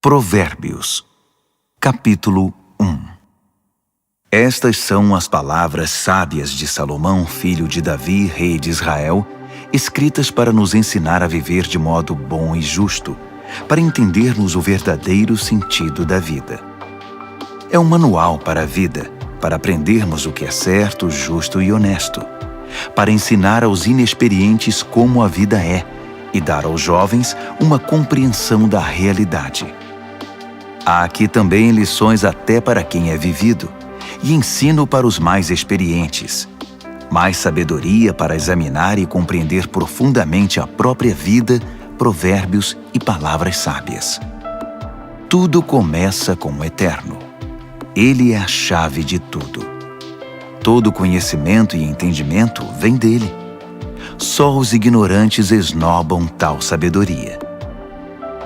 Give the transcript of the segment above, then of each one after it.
Provérbios, capítulo 1. Estas são as palavras sábias de Salomão, filho de Davi, rei de Israel, escritas para nos ensinar a viver de modo bom e justo, para entendermos o verdadeiro sentido da vida. É um manual para a vida, para aprendermos o que é certo, justo e honesto, para ensinar aos inexperientes como a vida é e dar aos jovens uma compreensão da realidade. Há aqui também lições até para quem é vivido, e ensino para os mais experientes, mais sabedoria para examinar e compreender profundamente a própria vida, provérbios e palavras sábias. Tudo começa com o Eterno. Ele é a chave de tudo. Todo conhecimento e entendimento vem dele. Só os ignorantes esnobam tal sabedoria.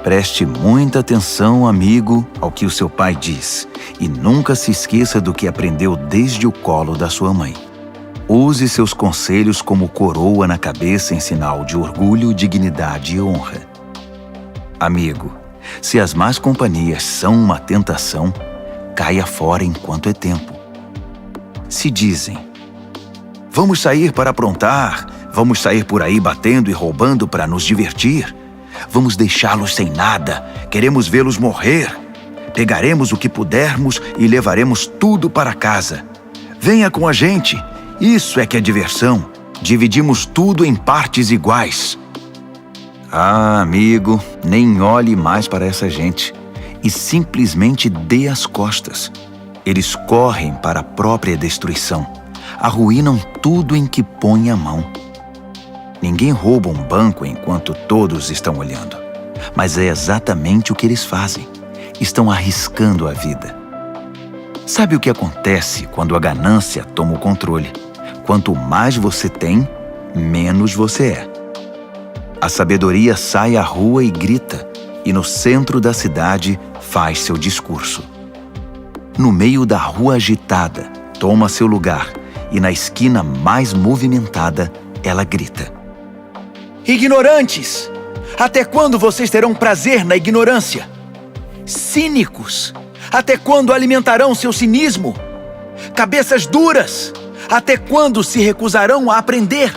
Preste muita atenção, amigo, ao que o seu pai diz, e nunca se esqueça do que aprendeu desde o colo da sua mãe. Use seus conselhos como coroa na cabeça em sinal de orgulho, dignidade e honra. Amigo, se as más companhias são uma tentação, caia fora enquanto é tempo. Se dizem: vamos sair para aprontar, vamos sair por aí batendo e roubando para nos divertir, vamos deixá-los sem nada, queremos vê-los morrer. Pegaremos o que pudermos e levaremos tudo para casa. Venha com a gente, isso é que é diversão. Dividimos tudo em partes iguais. Ah, amigo, nem olhe mais para essa gente e simplesmente dê as costas. Eles correm para a própria destruição, arruinam tudo em que põe a mão. Ninguém rouba um banco enquanto todos estão olhando, mas é exatamente o que eles fazem. Estão arriscando a vida. Sabe o que acontece quando a ganância toma o controle? Quanto mais você tem, menos você é. A sabedoria sai à rua e grita, e no centro da cidade faz seu discurso. No meio da rua agitada, toma seu lugar, e na esquina mais movimentada, ela grita: ignorantes! Até quando vocês terão prazer na ignorância? Cínicos! Até quando alimentarão seu cinismo? Cabeças duras! Até quando se recusarão a aprender?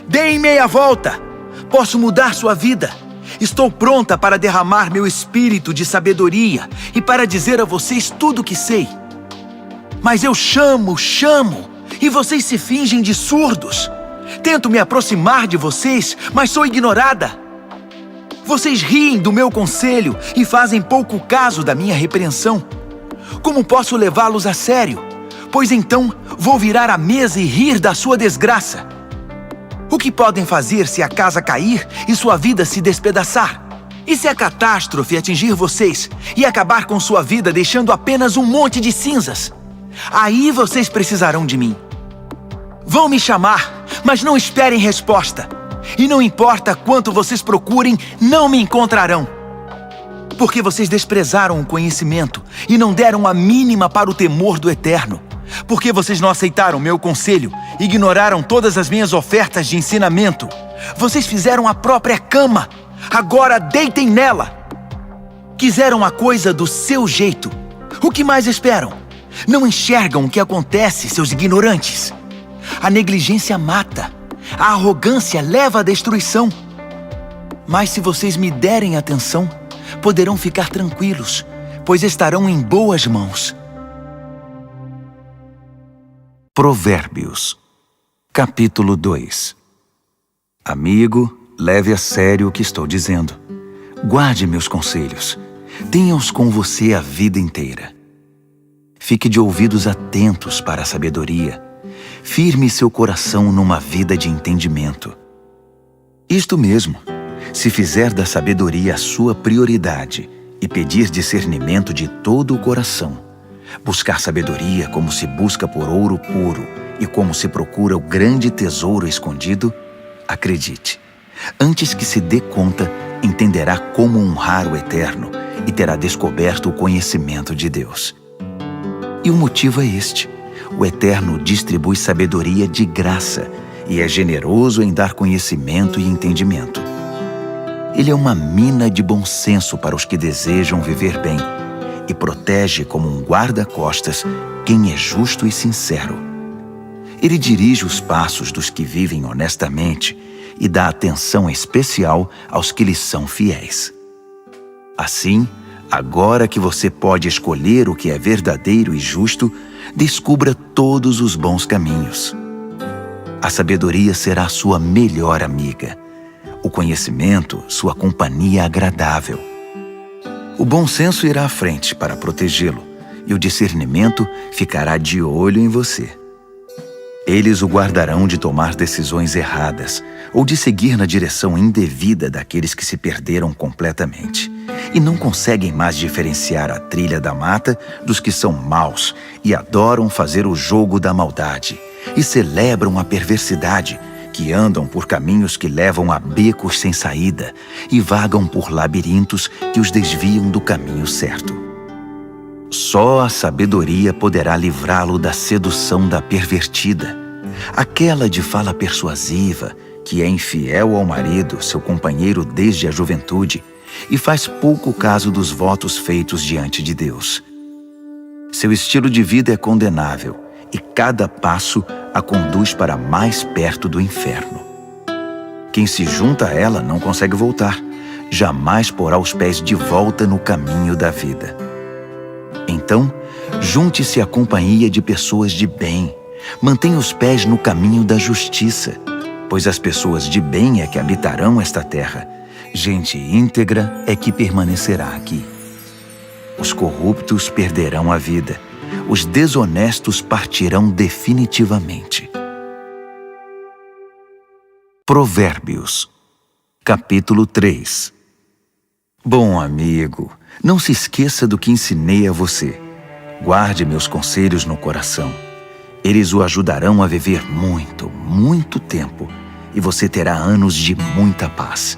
Deem meia volta! Posso mudar sua vida! Estou pronta para derramar meu espírito de sabedoria e para dizer a vocês tudo o que sei. Mas eu chamo, e vocês se fingem de surdos. Tento me aproximar de vocês, mas sou ignorada. Vocês riem do meu conselho e fazem pouco caso da minha repreensão. Como posso levá-los a sério? Pois então vou virar a mesa e rir da sua desgraça. O que podem fazer se a casa cair e sua vida se despedaçar? E se a catástrofe atingir vocês e acabar com sua vida deixando apenas um monte de cinzas? Aí vocês precisarão de mim. Vão me chamar, mas não esperem resposta. E não importa quanto vocês procurem, não me encontrarão. Porque vocês desprezaram o conhecimento e não deram a mínima para o temor do Eterno. Porque vocês não aceitaram meu conselho, ignoraram todas as minhas ofertas de ensinamento. Vocês fizeram a própria cama, agora deitem nela. Quiseram a coisa do seu jeito. O que mais esperam? Não enxergam o que acontece, seus ignorantes. A negligência mata. A arrogância leva à destruição. Mas se vocês me derem atenção, poderão ficar tranquilos, pois estarão em boas mãos. Provérbios, capítulo 2. Amigo, leve a sério o que estou dizendo. Guarde meus conselhos. Tenha-os com você a vida inteira. Fique de ouvidos atentos para a sabedoria. Firme seu coração numa vida de entendimento. Isto mesmo, se fizer da sabedoria a sua prioridade e pedir discernimento de todo o coração, buscar sabedoria como se busca por ouro puro e como se procura o grande tesouro escondido, acredite, antes que se dê conta, entenderá como honrar o Eterno e terá descoberto o conhecimento de Deus. E o motivo é este: o Eterno distribui sabedoria de graça e é generoso em dar conhecimento e entendimento. Ele é uma mina de bom senso para os que desejam viver bem e protege como um guarda-costas quem é justo e sincero. Ele dirige os passos dos que vivem honestamente e dá atenção especial aos que lhes são fiéis. Assim, agora que você pode escolher o que é verdadeiro e justo, descubra todos os bons caminhos. A sabedoria será sua melhor amiga. O conhecimento, sua companhia agradável. O bom senso irá à frente para protegê-lo, e o discernimento ficará de olho em você. Eles o guardarão de tomar decisões erradas ou de seguir na direção indevida daqueles que se perderam completamente e não conseguem mais diferenciar a trilha da mata dos que são maus e adoram fazer o jogo da maldade e celebram a perversidade, que andam por caminhos que levam a becos sem saída e vagam por labirintos que os desviam do caminho certo. Só a sabedoria poderá livrá-lo da sedução da pervertida, aquela de fala persuasiva, que é infiel ao marido, seu companheiro desde a juventude, e faz pouco caso dos votos feitos diante de Deus. Seu estilo de vida é condenável, e cada passo a conduz para mais perto do inferno. Quem se junta a ela não consegue voltar, jamais porá os pés de volta no caminho da vida. Então, junte-se à companhia de pessoas de bem, mantenha os pés no caminho da justiça, pois as pessoas de bem é que habitarão esta terra, gente íntegra é que permanecerá aqui. Os corruptos perderão a vida, os desonestos partirão definitivamente. Provérbios, capítulo 3. Bom amigo, não se esqueça do que ensinei a você. Guarde meus conselhos no coração. Eles o ajudarão a viver muito, muito tempo, e você terá anos de muita paz.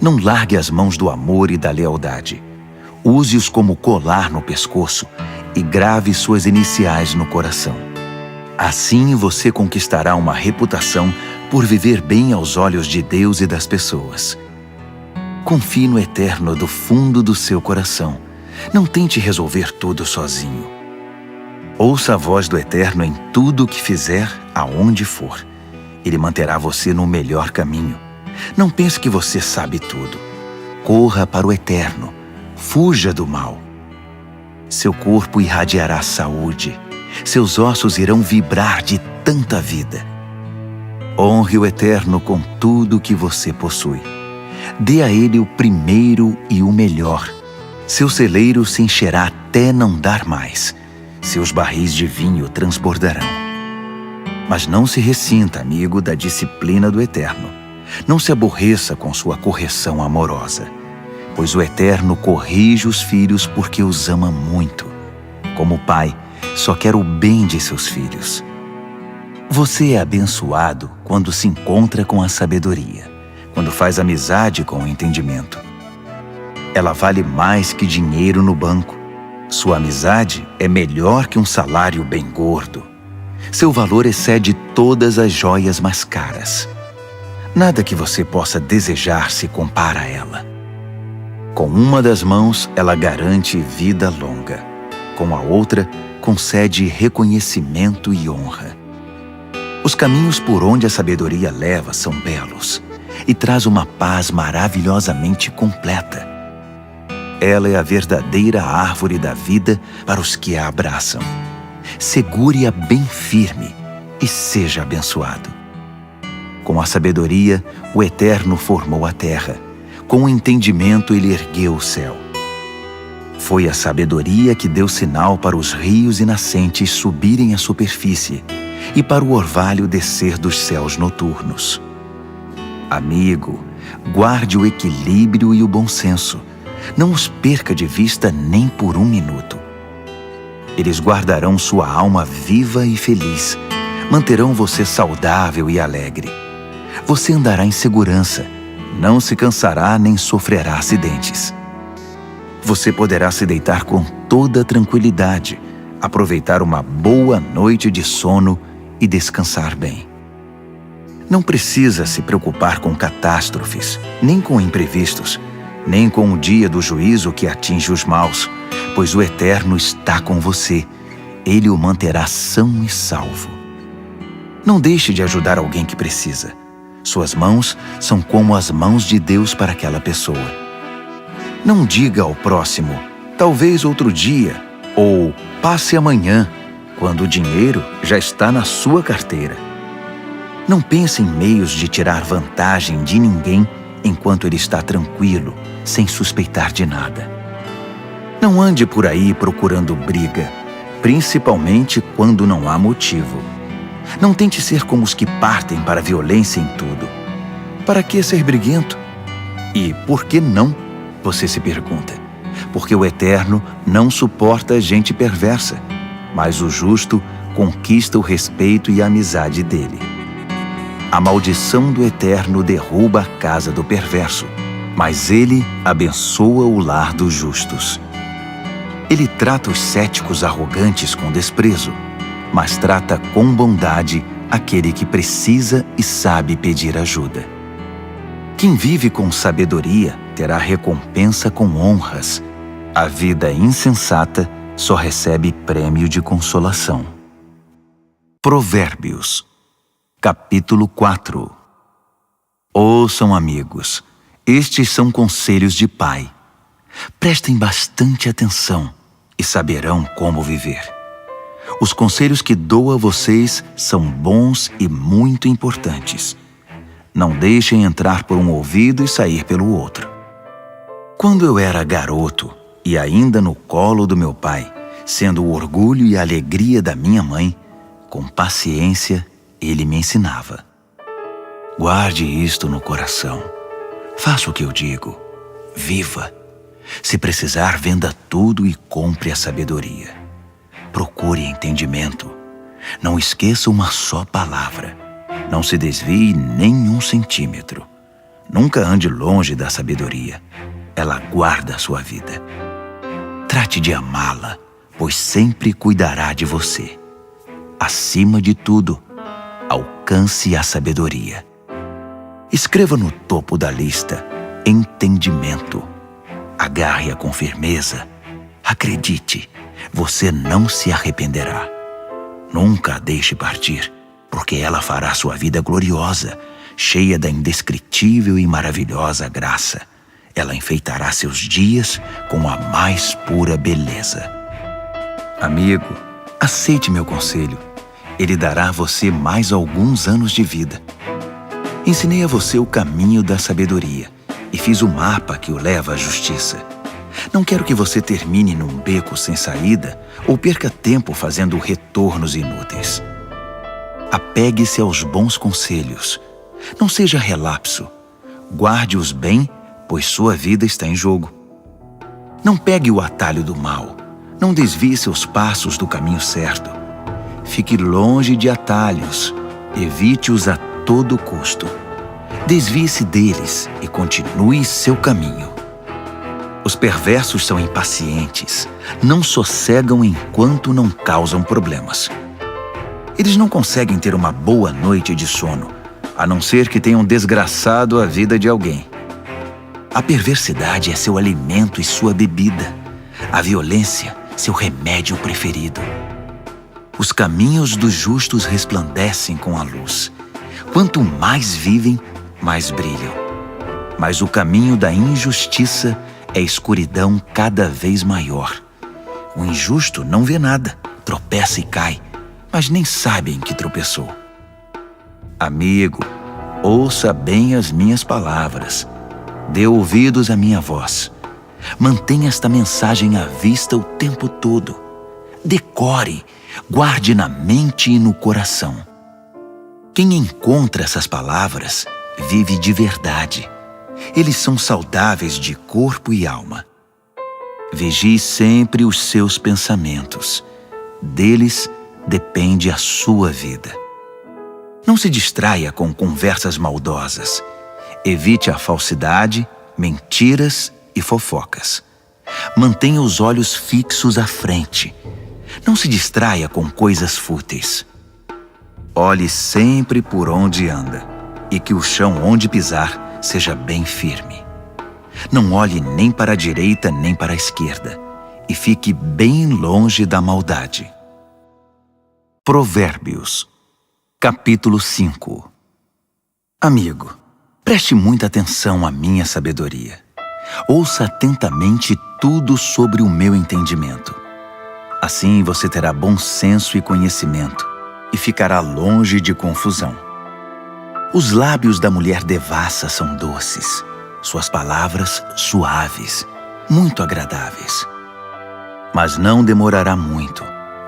Não largue as mãos do amor e da lealdade. Use-os como colar no pescoço e grave suas iniciais no coração. Assim você conquistará uma reputação por viver bem aos olhos de Deus e das pessoas. Confie no Eterno do fundo do seu coração. Não tente resolver tudo sozinho. Ouça a voz do Eterno em tudo o que fizer, aonde for. Ele manterá você no melhor caminho. Não pense que você sabe tudo. Corra para o Eterno. Fuja do mal. Seu corpo irradiará saúde. Seus ossos irão vibrar de tanta vida. Honre o Eterno com tudo o que você possui. Dê a Ele o primeiro e o melhor. Seu celeiro se encherá até não dar mais. Seus barris de vinho transbordarão. Mas não se ressinta, amigo, da disciplina do Eterno. Não se aborreça com sua correção amorosa, pois o Eterno corrige os filhos porque os ama muito. Como pai, só quer o bem de seus filhos. Você é abençoado quando se encontra com a sabedoria, quando faz amizade com o entendimento. Ela vale mais que dinheiro no banco. Sua amizade é melhor que um salário bem gordo. Seu valor excede todas as joias mais caras. Nada que você possa desejar se compara a ela. Com uma das mãos, ela garante vida longa. Com a outra, concede reconhecimento e honra. Os caminhos por onde a sabedoria leva são belos e traz uma paz maravilhosamente completa. Ela é a verdadeira árvore da vida para os que a abraçam. Segure-a bem firme e seja abençoado. Com a sabedoria, o Eterno formou a terra. Com o entendimento, ele ergueu o céu. Foi a sabedoria que deu sinal para os rios e nascentes subirem à superfície e para o orvalho descer dos céus noturnos. Amigo, guarde o equilíbrio e o bom senso. Não os perca de vista nem por um minuto. Eles guardarão sua alma viva e feliz. Manterão você saudável e alegre. Você andará em segurança. Não se cansará nem sofrerá acidentes. Você poderá se deitar com toda tranquilidade, aproveitar uma boa noite de sono e descansar bem. Não precisa se preocupar com catástrofes, nem com imprevistos, nem com o dia do juízo que atinge os maus, pois o Eterno está com você. Ele o manterá são e salvo. Não deixe de ajudar alguém que precisa. Suas mãos são como as mãos de Deus para aquela pessoa. Não diga ao próximo, talvez outro dia, ou passe amanhã, quando o dinheiro já está na sua carteira. Não pense em meios de tirar vantagem de ninguém enquanto ele está tranquilo, sem suspeitar de nada. Não ande por aí procurando briga, principalmente quando não há motivo. Não tente ser como os que partem para a violência em tudo. Para que ser briguento? E por que não? Você se pergunta. Porque o Eterno não suporta gente perversa, mas o justo conquista o respeito e a amizade dele. A maldição do Eterno derruba a casa do perverso, mas ele abençoa o lar dos justos. Ele trata os céticos arrogantes com desprezo, mas trata com bondade aquele que precisa e sabe pedir ajuda. Quem vive com sabedoria terá recompensa com honras. A vida insensata só recebe prêmio de consolação. Provérbios, capítulo 4. Ouçam, amigos, estes são conselhos de pai. Prestem bastante atenção e saberão como viver. Os conselhos que dou a vocês são bons e muito importantes. Não deixem entrar por um ouvido e sair pelo outro. Quando eu era garoto e ainda no colo do meu pai, sendo o orgulho e a alegria da minha mãe, com paciência ele me ensinava. Guarde isto no coração. Faça o que eu digo. Viva. Se precisar, venda tudo e compre a sabedoria. Procure entendimento. Não esqueça uma só palavra. Não se desvie nem um centímetro. Nunca ande longe da sabedoria. Ela guarda a sua vida. Trate de amá-la, pois sempre cuidará de você. Acima de tudo, alcance a sabedoria. Escreva no topo da lista entendimento. Agarre-a com firmeza. Acredite, você não se arrependerá. Nunca a deixe partir, porque ela fará sua vida gloriosa, cheia da indescritível e maravilhosa graça. Ela enfeitará seus dias com a mais pura beleza. Amigo, aceite meu conselho. Ele dará a você mais alguns anos de vida. Ensinei a você o caminho da sabedoria e fiz o mapa que o leva à justiça. Não quero que você termine num beco sem saída ou perca tempo fazendo retornos inúteis. Apegue-se aos bons conselhos. Não seja relapso. Guarde-os bem, pois sua vida está em jogo. Não pegue o atalho do mal. Não desvie seus passos do caminho certo. Fique longe de atalhos. Evite-os a todo custo. Desvie-se deles e continue seu caminho. Os perversos são impacientes, não sossegam enquanto não causam problemas. Eles não conseguem ter uma boa noite de sono, a não ser que tenham desgraçado a vida de alguém. A perversidade é seu alimento e sua bebida. A violência, seu remédio preferido. Os caminhos dos justos resplandecem com a luz. Quanto mais vivem, mais brilham. Mas o caminho da injustiça é escuridão cada vez maior. O injusto não vê nada, tropeça e cai, mas nem sabe em que tropeçou. Amigo, ouça bem as minhas palavras. Dê ouvidos à minha voz. Mantenha esta mensagem à vista o tempo todo. Decore, guarde na mente e no coração. Quem encontra essas palavras vive de verdade. Eles são saudáveis de corpo e alma. Vigie sempre os seus pensamentos. Deles depende a sua vida. Não se distraia com conversas maldosas. Evite a falsidade, mentiras e fofocas. Mantenha os olhos fixos à frente. Não se distraia com coisas fúteis. Olhe sempre por onde anda. e que o chão onde pisar seja bem firme. Não olhe nem para a direita nem para a esquerda, e fique bem longe da maldade. Provérbios, capítulo 5. Amigo, preste muita atenção à minha sabedoria. Ouça atentamente tudo sobre o meu entendimento. Assim você terá bom senso e conhecimento, e ficará longe de confusão. Os lábios da mulher devassa são doces, suas palavras suaves, muito agradáveis. Mas não demorará muito,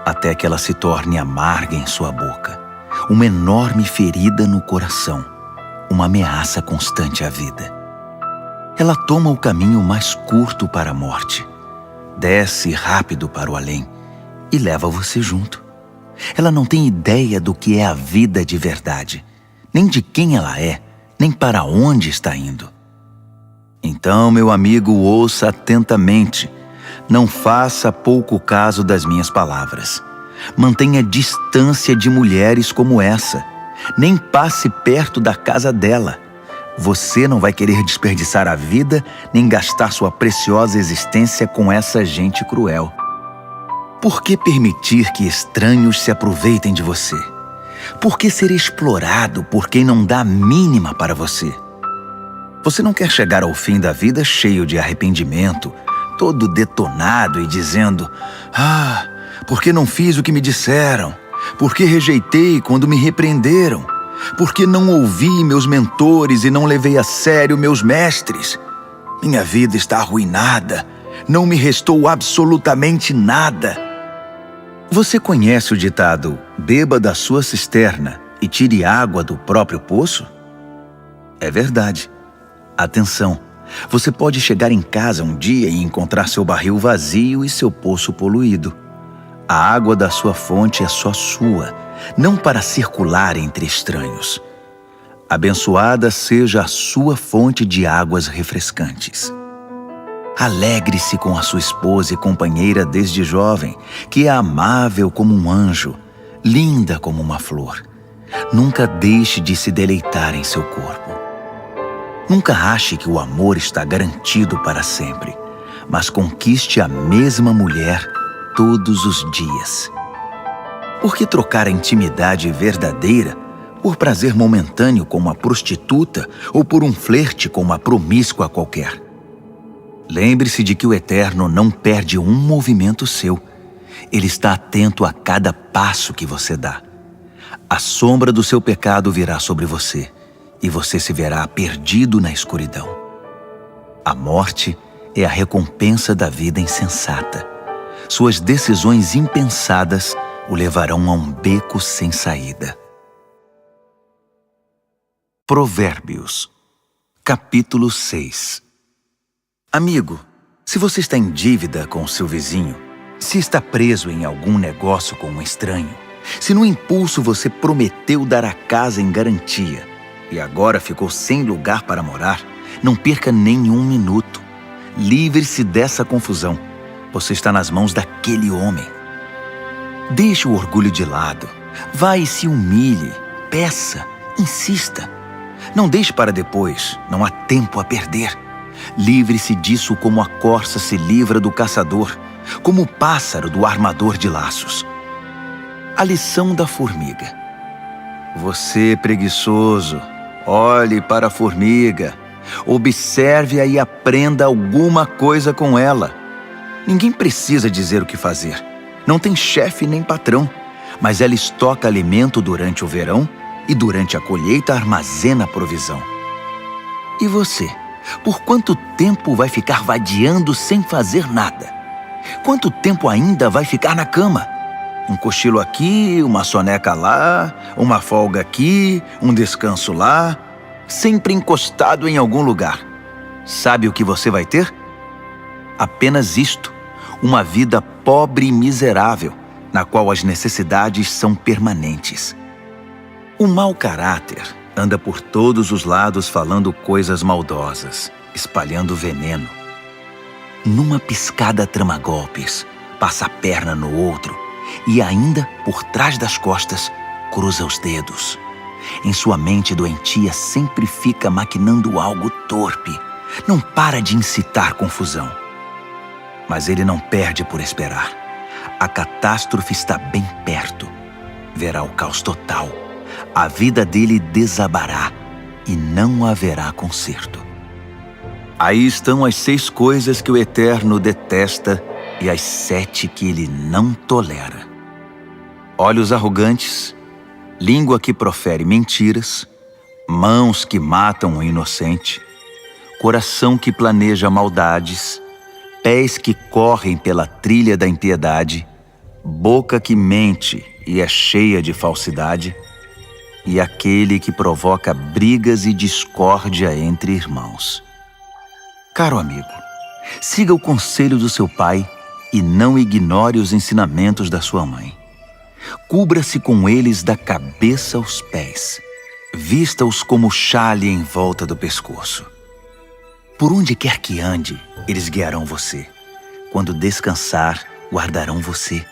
até que ela se torne amarga em sua boca, uma enorme ferida no coração, uma ameaça constante à vida. Ela toma o caminho mais curto para a morte, desce rápido para o além e leva você junto. Ela não tem ideia do que é a vida de verdade, nem de quem ela é, nem para onde está indo. Então, meu amigo, ouça atentamente. Não faça pouco caso das minhas palavras. Mantenha distância de mulheres como essa. Nem passe perto da casa dela. Você não vai querer desperdiçar a vida nem gastar sua preciosa existência com essa gente cruel. Por que permitir que estranhos se aproveitem de você? Por que ser explorado por quem não dá a mínima para você? Você não quer chegar ao fim da vida cheio de arrependimento, todo detonado e dizendo: "Ah, por que não fiz o que me disseram? Por que rejeitei quando me repreenderam? Por que não ouvi meus mentores e não levei a sério meus mestres? Minha vida está arruinada, não me restou absolutamente nada." Você conhece o ditado: "Beba da sua cisterna e tire água do próprio poço"? É verdade. Atenção, você pode chegar em casa um dia e encontrar seu barril vazio e seu poço poluído. A água da sua fonte é só sua, não para circular entre estranhos. Abençoada seja a sua fonte de águas refrescantes. Alegre-se com a sua esposa e companheira desde jovem, que é amável como um anjo, linda como uma flor. Nunca deixe de se deleitar em seu corpo. Nunca ache que o amor está garantido para sempre, mas conquiste a mesma mulher todos os dias. Por que trocar a intimidade verdadeira por prazer momentâneo com uma prostituta ou por um flerte com uma promíscua qualquer? Lembre-se de que o Eterno não perde um movimento seu. Ele está atento a cada passo que você dá. A sombra do seu pecado virá sobre você, e você se verá perdido na escuridão. A morte é a recompensa da vida insensata. Suas decisões impensadas o levarão a um beco sem saída. Provérbios, capítulo 6. Amigo, se você está em dívida com seu vizinho, se está preso em algum negócio com um estranho, se no impulso você prometeu dar a casa em garantia e agora ficou sem lugar para morar, não perca nenhum minuto. Livre-se dessa confusão. Você está nas mãos daquele homem. Deixe o orgulho de lado. Vá e se humilhe. Peça. Insista. Não deixe para depois. Não há tempo a perder. Livre-se disso como a corça se livra do caçador, como o pássaro do armador de laços. A lição da formiga. Você, preguiçoso, olhe para a formiga, observe-a e aprenda alguma coisa com ela. Ninguém precisa dizer o que fazer. Não tem chefe nem patrão, mas ela estoca alimento durante o verão e durante a colheita armazena provisão. E você, por quanto tempo vai ficar vadiando sem fazer nada? Quanto tempo ainda vai ficar na cama? Um cochilo aqui, uma soneca lá, uma folga aqui, um descanso lá, sempre encostado em algum lugar. Sabe o que você vai ter? Apenas isto, uma vida pobre e miserável, na qual as necessidades são permanentes. O mau caráter anda por todos os lados falando coisas maldosas, espalhando veneno. Numa piscada trama golpes, passa a perna no outro, e ainda, por trás das costas, cruza os dedos. Em sua mente doentia sempre fica maquinando algo torpe. Não para de incitar confusão. Mas ele não perde por esperar. A catástrofe está bem perto. Verá o caos total. A vida dele desabará e não haverá conserto. Aí estão as 6 coisas que o Eterno detesta e as 7 que ele não tolera: olhos arrogantes, língua que profere mentiras, mãos que matam o inocente, coração que planeja maldades, pés que correm pela trilha da impiedade, boca que mente e é cheia de falsidade, e aquele que provoca brigas e discórdia entre irmãos. Caro amigo, siga o conselho do seu pai e não ignore os ensinamentos da sua mãe. Cubra-se com eles da cabeça aos pés. Vista-os como xale em volta do pescoço. Por onde quer que ande, eles guiarão você. Quando descansar, guardarão você.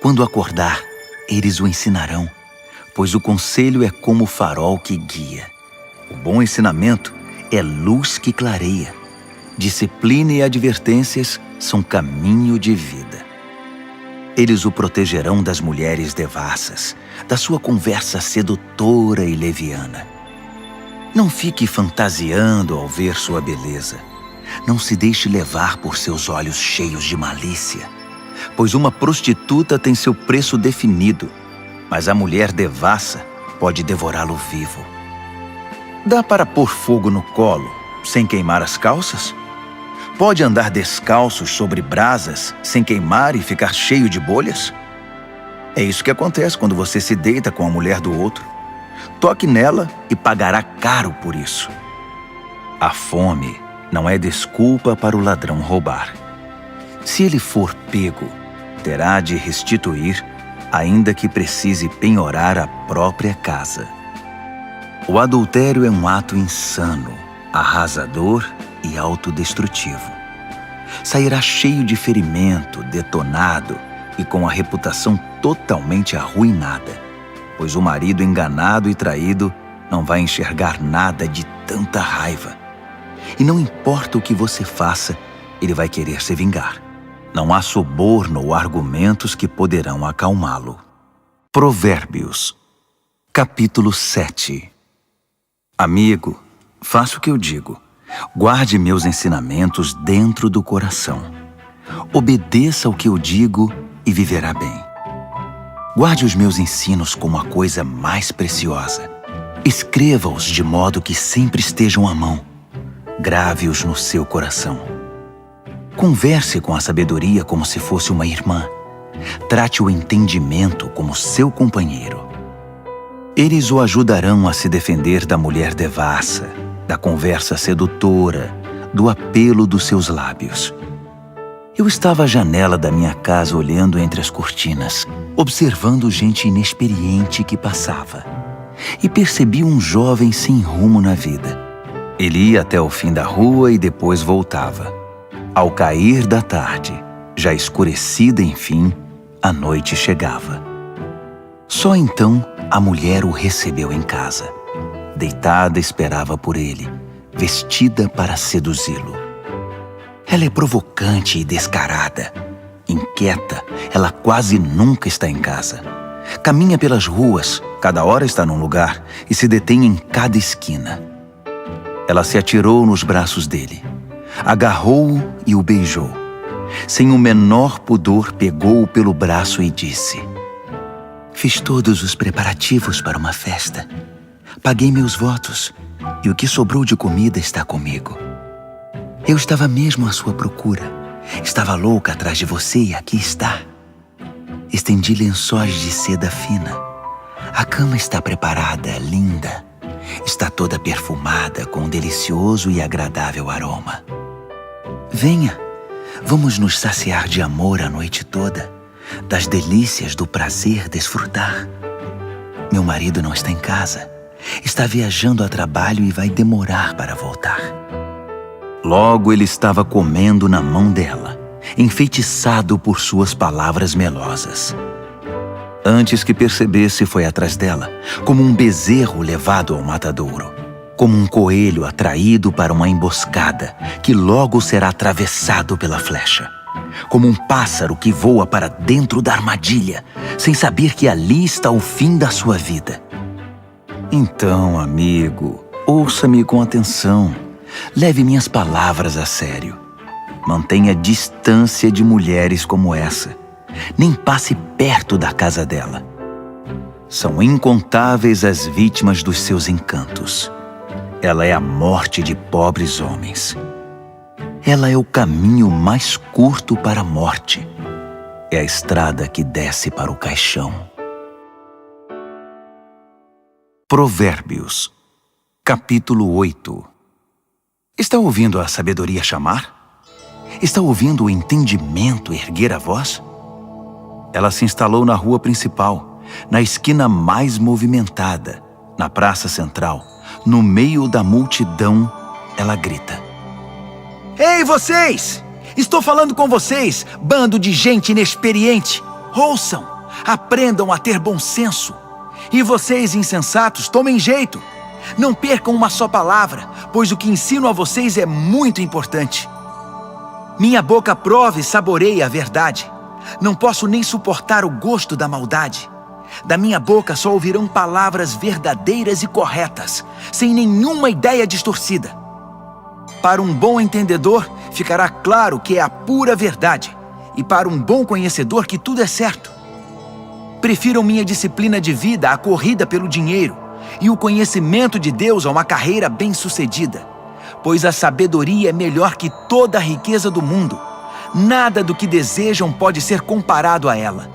Quando acordar, eles o ensinarão, pois o conselho é como o farol que guia. O bom ensinamento é luz que clareia. Disciplina e advertências são caminho de vida. Eles o protegerão das mulheres devassas, da sua conversa sedutora e leviana. Não fique fantasiando ao ver sua beleza. Não se deixe levar por seus olhos cheios de malícia, pois uma prostituta tem seu preço definido, mas a mulher devassa pode devorá-lo vivo. Dá para pôr fogo no colo sem queimar as calças? Pode andar descalços sobre brasas sem queimar e ficar cheio de bolhas? É isso que acontece quando você se deita com a mulher do outro. Toque nela e pagará caro por isso. A fome não é desculpa para o ladrão roubar. Se ele for pego, terá de restituir, ainda que precise penhorar a própria casa. O adultério é um ato insano, arrasador e autodestrutivo. Sairá cheio de ferimento, detonado e com a reputação totalmente arruinada, pois o marido enganado e traído não vai enxergar nada de tanta raiva. E não importa o que você faça, ele vai querer se vingar. Não há suborno ou argumentos que poderão acalmá-lo. Provérbios, capítulo 7. Amigo, faça o que eu digo. Guarde meus ensinamentos dentro do coração. Obedeça ao que eu digo e viverá bem. Guarde os meus ensinos como a coisa mais preciosa. Escreva-os de modo que sempre estejam à mão. Grave-os no seu coração. Converse com a sabedoria como se fosse uma irmã. Trate o entendimento como seu companheiro. Eles o ajudarão a se defender da mulher devassa, da conversa sedutora, do apelo dos seus lábios. Eu estava à janela da minha casa olhando entre as cortinas, observando gente inexperiente que passava, e percebi um jovem sem rumo na vida. Ele ia até o fim da rua e depois voltava. Ao cair da tarde, já escurecida enfim, a noite chegava. Só então a mulher o recebeu em casa. Deitada esperava por ele, vestida para seduzi-lo. Ela é provocante e descarada. Inquieta, ela quase nunca está em casa. Caminha pelas ruas, cada hora está num lugar e se detém em cada esquina. Ela se atirou nos braços dele, agarrou-o e o beijou. Sem o menor pudor, pegou-o pelo braço e disse: "Fiz todos os preparativos para uma festa. Paguei meus votos e o que sobrou de comida está comigo. Eu estava mesmo à sua procura. Estava louca atrás de você e aqui está. Estendi lençóis de seda fina. A cama está preparada, linda. Está toda perfumada com um delicioso e agradável aroma. Venha, vamos nos saciar de amor a noite toda, das delícias do prazer desfrutar. Meu marido não está em casa. Está viajando a trabalho e vai demorar para voltar." Logo ele estava comendo na mão dela, enfeitiçado por suas palavras melosas. Antes que percebesse, foi atrás dela, como um bezerro levado ao matadouro, como um coelho atraído para uma emboscada, que logo será atravessado pela flecha, como um pássaro que voa para dentro da armadilha, sem saber que ali está o fim da sua vida. Então, amigo, ouça-me com atenção. Leve minhas palavras a sério. Mantenha distância de mulheres como essa. Nem passe perto da casa dela. São incontáveis as vítimas dos seus encantos. Ela é a morte de pobres homens. Ela é o caminho mais curto para a morte. É a estrada que desce para o caixão. Provérbios, capítulo 8. Está ouvindo a sabedoria chamar? Está ouvindo o entendimento erguer a voz? Ela se instalou na rua principal, na esquina mais movimentada, na praça central, no meio da multidão, ela grita: Ei, vocês! Estou falando com vocês, bando de gente inexperiente! Ouçam! Aprendam a ter bom senso! E vocês, insensatos, tomem jeito! Não percam uma só palavra, pois o que ensino a vocês é muito importante. Minha boca prova e saboreia a verdade. Não posso nem suportar o gosto da maldade. Da minha boca só ouvirão palavras verdadeiras e corretas, sem nenhuma ideia distorcida. Para um bom entendedor, ficará claro que é a pura verdade, e para um bom conhecedor que tudo é certo. Prefiram minha disciplina de vida à corrida pelo dinheiro, e o conhecimento de Deus a uma carreira bem-sucedida, pois a sabedoria é melhor que toda a riqueza do mundo. Nada do que desejam pode ser comparado a ela.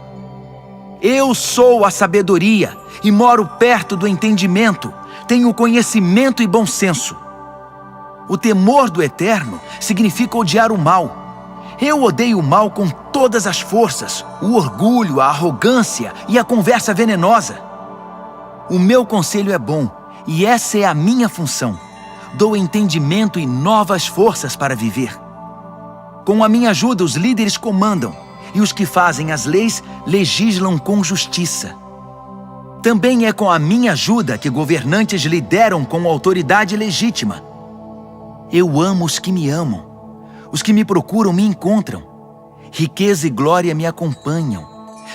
Eu sou a sabedoria e moro perto do entendimento, tenho conhecimento e bom senso. O temor do Eterno significa odiar o mal. Eu odeio o mal com todas as forças, o orgulho, a arrogância e a conversa venenosa. O meu conselho é bom, e essa é a minha função. Dou entendimento e novas forças para viver. Com a minha ajuda, os líderes comandam, e os que fazem as leis legislam com justiça. Também é com a minha ajuda que governantes lideram com autoridade legítima. Eu amo os que me amam. Os que me procuram me encontram. Riqueza e glória me acompanham.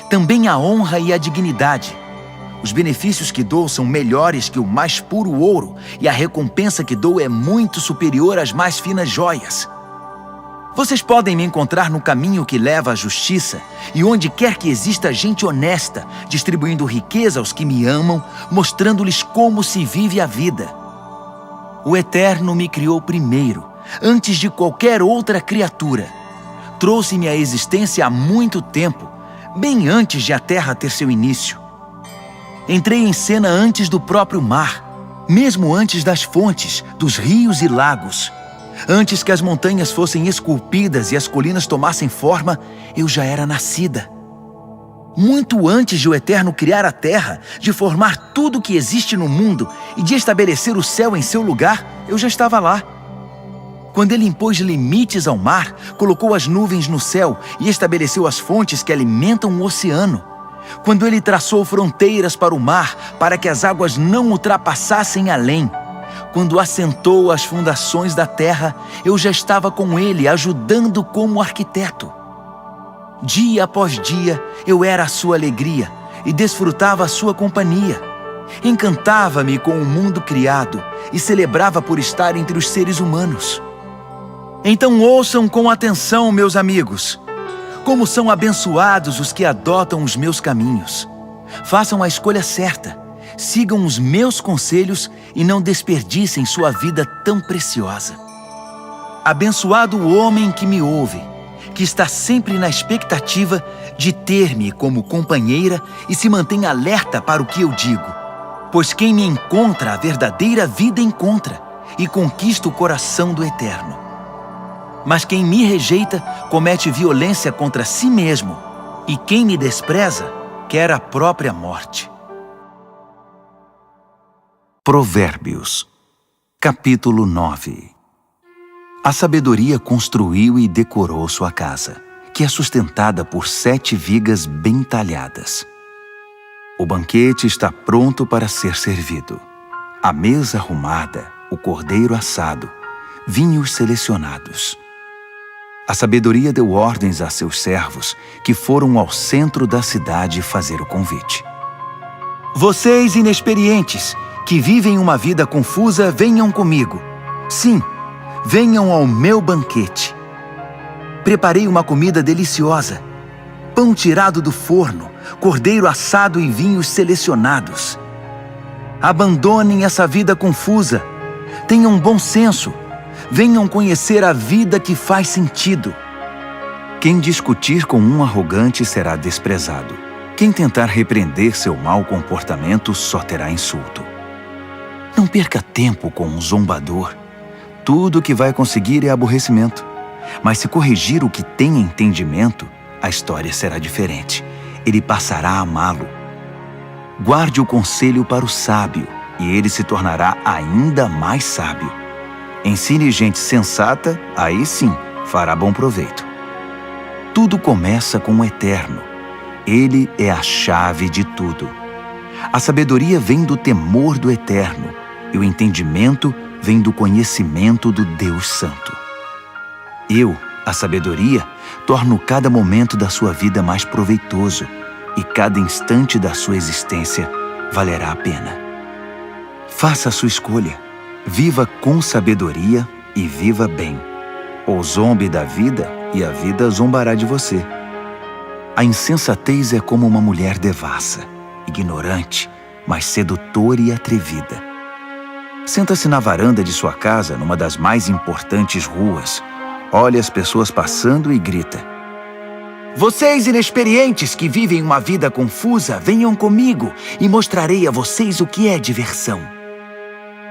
Também a honra e a dignidade. Os benefícios que dou são melhores que o mais puro ouro, e a recompensa que dou é muito superior às mais finas joias. Vocês podem me encontrar no caminho que leva à justiça, e onde quer que exista gente honesta, distribuindo riqueza aos que me amam, mostrando-lhes como se vive a vida. O Eterno me criou primeiro, antes de qualquer outra criatura. Trouxe-me à existência há muito tempo, bem antes de a terra ter seu início. Entrei em cena antes do próprio mar, mesmo antes das fontes, dos rios e lagos. Antes que as montanhas fossem esculpidas e as colinas tomassem forma, eu já era nascida. Muito antes de o Eterno criar a terra, de formar tudo o que existe no mundo e de estabelecer o céu em seu lugar, eu já estava lá. Quando ele impôs limites ao mar, colocou as nuvens no céu e estabeleceu as fontes que alimentam o oceano. Quando ele traçou fronteiras para o mar, para que as águas não ultrapassassem além. Quando assentou as fundações da terra, eu já estava com ele, ajudando como arquiteto. Dia após dia, eu era a sua alegria e desfrutava a sua companhia. Encantava-me com o mundo criado e celebrava por estar entre os seres humanos. Então ouçam com atenção, meus amigos. Como são abençoados os que adotam os meus caminhos. Façam a escolha certa. Sigam os meus conselhos e não desperdicem sua vida tão preciosa. Abençoado o homem que me ouve, que está sempre na expectativa de ter-me como companheira e se mantém alerta para o que eu digo. Pois quem me encontra a verdadeira vida encontra e conquista o coração do Eterno. Mas quem me rejeita comete violência contra si mesmo, e quem me despreza quer a própria morte. Provérbios, capítulo 9. A sabedoria construiu e decorou sua casa, que é sustentada por 7 vigas bem talhadas. O banquete está pronto para ser servido. A mesa arrumada, o cordeiro assado, vinhos selecionados. A sabedoria deu ordens a seus servos, que foram ao centro da cidade fazer o convite. Vocês inexperientes, que vivem uma vida confusa, venham comigo. Sim, venham ao meu banquete. Preparei uma comida deliciosa. Pão tirado do forno, cordeiro assado e vinhos selecionados. Abandonem essa vida confusa. Tenham bom senso. Venham conhecer a vida que faz sentido. Quem discutir com um arrogante será desprezado. Quem tentar repreender seu mau comportamento só terá insulto. Não perca tempo com um zombador. Tudo o que vai conseguir é aborrecimento. Mas se corrigir o que tem entendimento, a história será diferente. Ele passará a amá-lo. Guarde o conselho para o sábio, e ele se tornará ainda mais sábio. Ensine gente sensata, aí sim fará bom proveito. Tudo começa com o Eterno. Ele é a chave de tudo. A sabedoria vem do temor do Eterno, e o entendimento vem do conhecimento do Deus Santo. Eu, a sabedoria, torno cada momento da sua vida mais proveitoso, e cada instante da sua existência valerá a pena. Faça a sua escolha. Viva com sabedoria e viva bem. Ou zombe da vida e a vida zombará de você. A insensatez é como uma mulher devassa, ignorante, mas sedutora e atrevida. Senta-se na varanda de sua casa, numa das mais importantes ruas, olha as pessoas passando e grita: Vocês inexperientes que vivem uma vida confusa, venham comigo e mostrarei a vocês o que é diversão.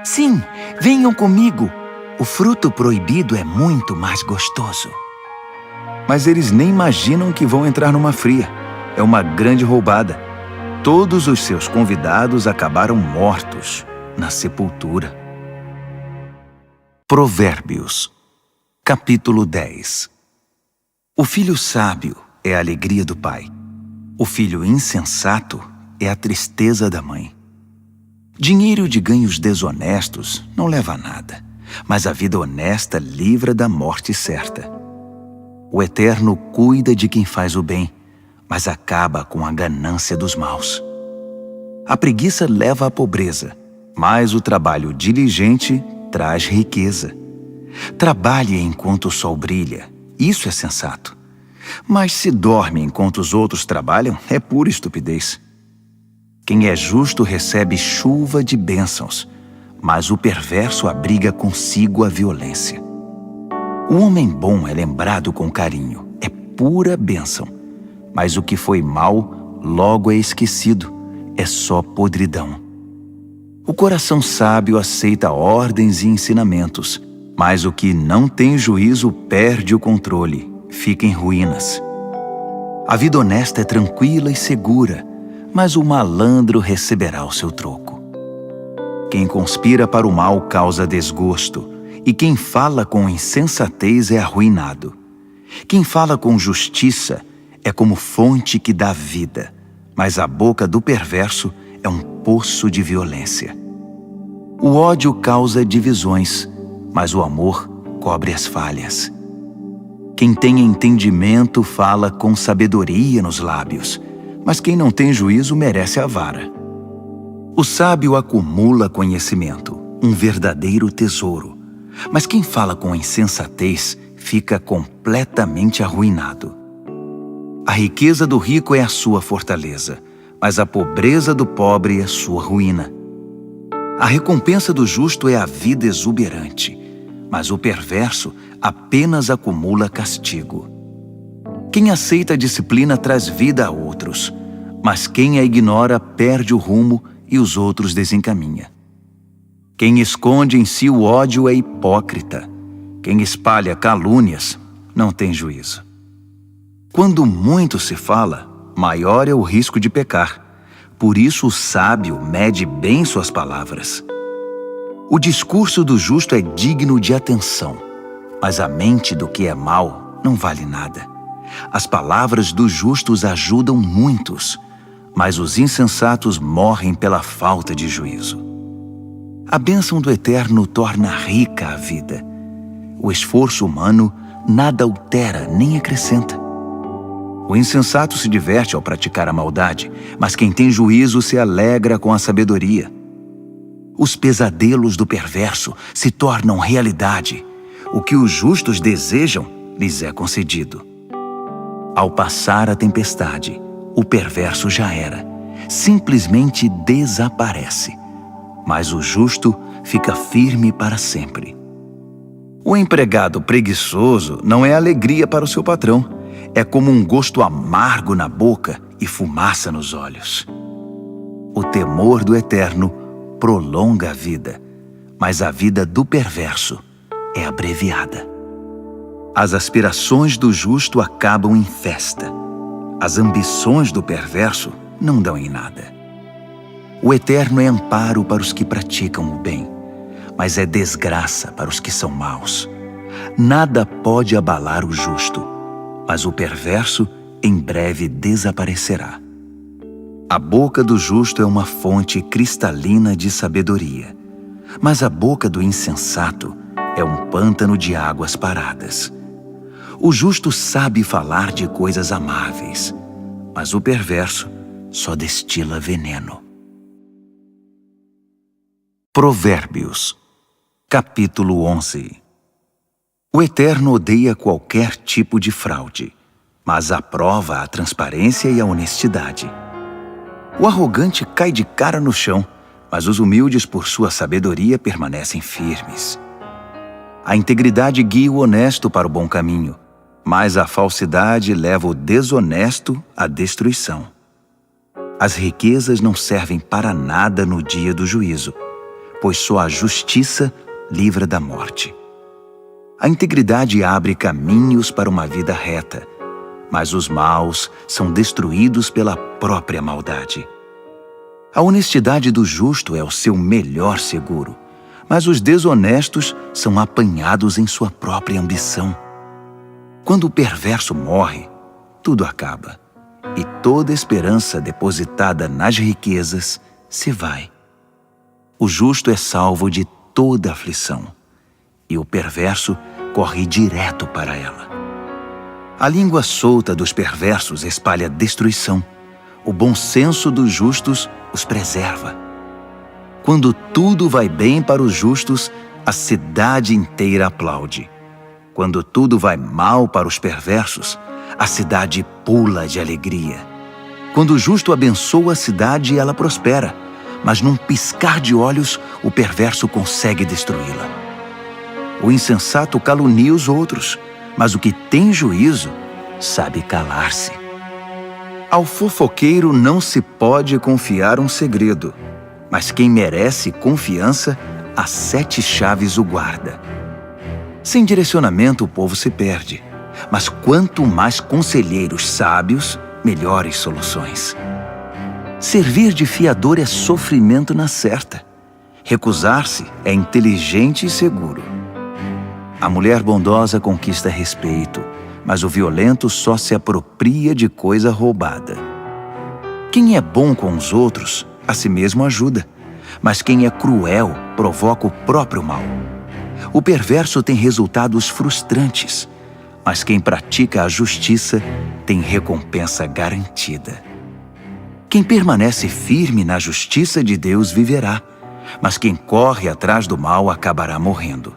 Sim, venham comigo. O fruto proibido é muito mais gostoso. Mas eles nem imaginam que vão entrar numa fria. É uma grande roubada. Todos os seus convidados acabaram mortos na sepultura. Provérbios, capítulo 10. O filho sábio é a alegria do pai. O filho insensato é a tristeza da mãe. Dinheiro de ganhos desonestos não leva a nada, mas a vida honesta livra da morte certa. O Eterno cuida de quem faz o bem, mas acaba com a ganância dos maus. A preguiça leva à pobreza, mas o trabalho diligente traz riqueza. Trabalhe enquanto o sol brilha, isso é sensato. Mas se dorme enquanto os outros trabalham, é pura estupidez. Quem é justo recebe chuva de bênçãos, mas o perverso abriga consigo a violência. O homem bom é lembrado com carinho, é pura bênção, mas o que foi mal logo é esquecido, é só podridão. O coração sábio aceita ordens e ensinamentos, mas o que não tem juízo perde o controle, fica em ruínas. A vida honesta é tranquila e segura, mas o malandro receberá o seu troco. Quem conspira para o mal causa desgosto, e quem fala com insensatez é arruinado. Quem fala com justiça é como fonte que dá vida, mas a boca do perverso é um poço de violência. O ódio causa divisões, mas o amor cobre as falhas. Quem tem entendimento fala com sabedoria nos lábios, mas quem não tem juízo merece a vara. O sábio acumula conhecimento, um verdadeiro tesouro, mas quem fala com insensatez fica completamente arruinado. A riqueza do rico é a sua fortaleza, mas a pobreza do pobre é sua ruína. A recompensa do justo é a vida exuberante, mas o perverso apenas acumula castigo. Quem aceita a disciplina traz vida a outros, mas quem a ignora perde o rumo e os outros desencaminha. Quem esconde em si o ódio é hipócrita. Quem espalha calúnias não tem juízo. Quando muito se fala, maior é o risco de pecar. Por isso o sábio mede bem suas palavras. O discurso do justo é digno de atenção, mas a mente do que é mau não vale nada. As palavras dos justos ajudam muitos, mas os insensatos morrem pela falta de juízo. A bênção do Eterno torna rica a vida. O esforço humano nada altera nem acrescenta. O insensato se diverte ao praticar a maldade, mas quem tem juízo se alegra com a sabedoria. Os pesadelos do perverso se tornam realidade. O que os justos desejam lhes é concedido. Ao passar a tempestade, o perverso já era, simplesmente desaparece. Mas o justo fica firme para sempre. O empregado preguiçoso não é alegria para o seu patrão. É como um gosto amargo na boca e fumaça nos olhos. O temor do Eterno prolonga a vida, mas a vida do perverso é abreviada. As aspirações do justo acabam em festa. As ambições do perverso não dão em nada. O Eterno é amparo para os que praticam o bem, mas é desgraça para os que são maus. Nada pode abalar o justo, mas o perverso em breve desaparecerá. A boca do justo é uma fonte cristalina de sabedoria, mas a boca do insensato é um pântano de águas paradas. O justo sabe falar de coisas amáveis, mas o perverso só destila veneno. Provérbios, capítulo 11. O Eterno odeia qualquer tipo de fraude, mas aprova a transparência e a honestidade. O arrogante cai de cara no chão, mas os humildes, por sua sabedoria, permanecem firmes. A integridade guia o honesto para o bom caminho, mas a falsidade leva o desonesto à destruição. As riquezas não servem para nada no dia do juízo, pois só a justiça livra da morte. A integridade abre caminhos para uma vida reta, mas os maus são destruídos pela própria maldade. A honestidade do justo é o seu melhor seguro, mas os desonestos são apanhados em sua própria ambição. Quando o perverso morre, tudo acaba, e toda esperança depositada nas riquezas se vai. O justo é salvo de toda aflição, e o perverso corre direto para ela. A língua solta dos perversos espalha destruição. O bom senso dos justos os preserva. Quando tudo vai bem para os justos, a cidade inteira aplaude. Quando tudo vai mal para os perversos, a cidade pula de alegria. Quando o justo abençoa a cidade, ela prospera, mas num piscar de olhos, o perverso consegue destruí-la. O insensato calunia os outros, mas o que tem juízo sabe calar-se. Ao fofoqueiro não se pode confiar um segredo, mas quem merece confiança, as 7 chaves o guarda. Sem direcionamento o povo se perde, mas quanto mais conselheiros sábios, melhores soluções. Servir de fiador é sofrimento na certa. Recusar-se é inteligente e seguro. A mulher bondosa conquista respeito, mas o violento só se apropria de coisa roubada. Quem é bom com os outros, a si mesmo ajuda, mas quem é cruel provoca o próprio mal. O perverso tem resultados frustrantes, mas quem pratica a justiça tem recompensa garantida. Quem permanece firme na justiça de Deus viverá, mas quem corre atrás do mal acabará morrendo.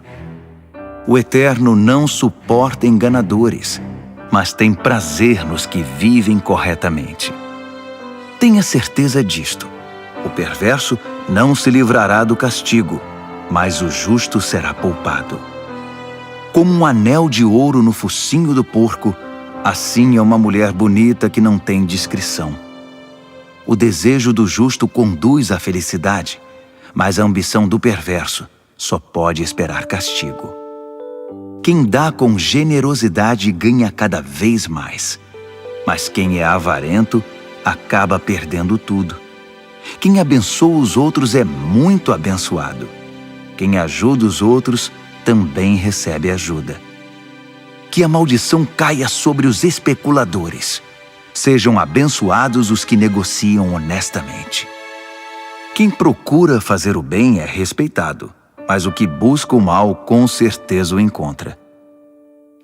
O Eterno não suporta enganadores, mas tem prazer nos que vivem corretamente. Tenha certeza disto: o perverso não se livrará do castigo, mas o justo será poupado. Como um anel de ouro no focinho do porco, assim é uma mulher bonita que não tem discrição. O desejo do justo conduz à felicidade, mas a ambição do perverso só pode esperar castigo. Quem dá com generosidade ganha cada vez mais, mas quem é avarento acaba perdendo tudo. Quem abençoa os outros é muito abençoado. Quem ajuda os outros também recebe ajuda. Que a maldição caia sobre os especuladores. Sejam abençoados os que negociam honestamente. Quem procura fazer o bem é respeitado, mas o que busca o mal com certeza o encontra.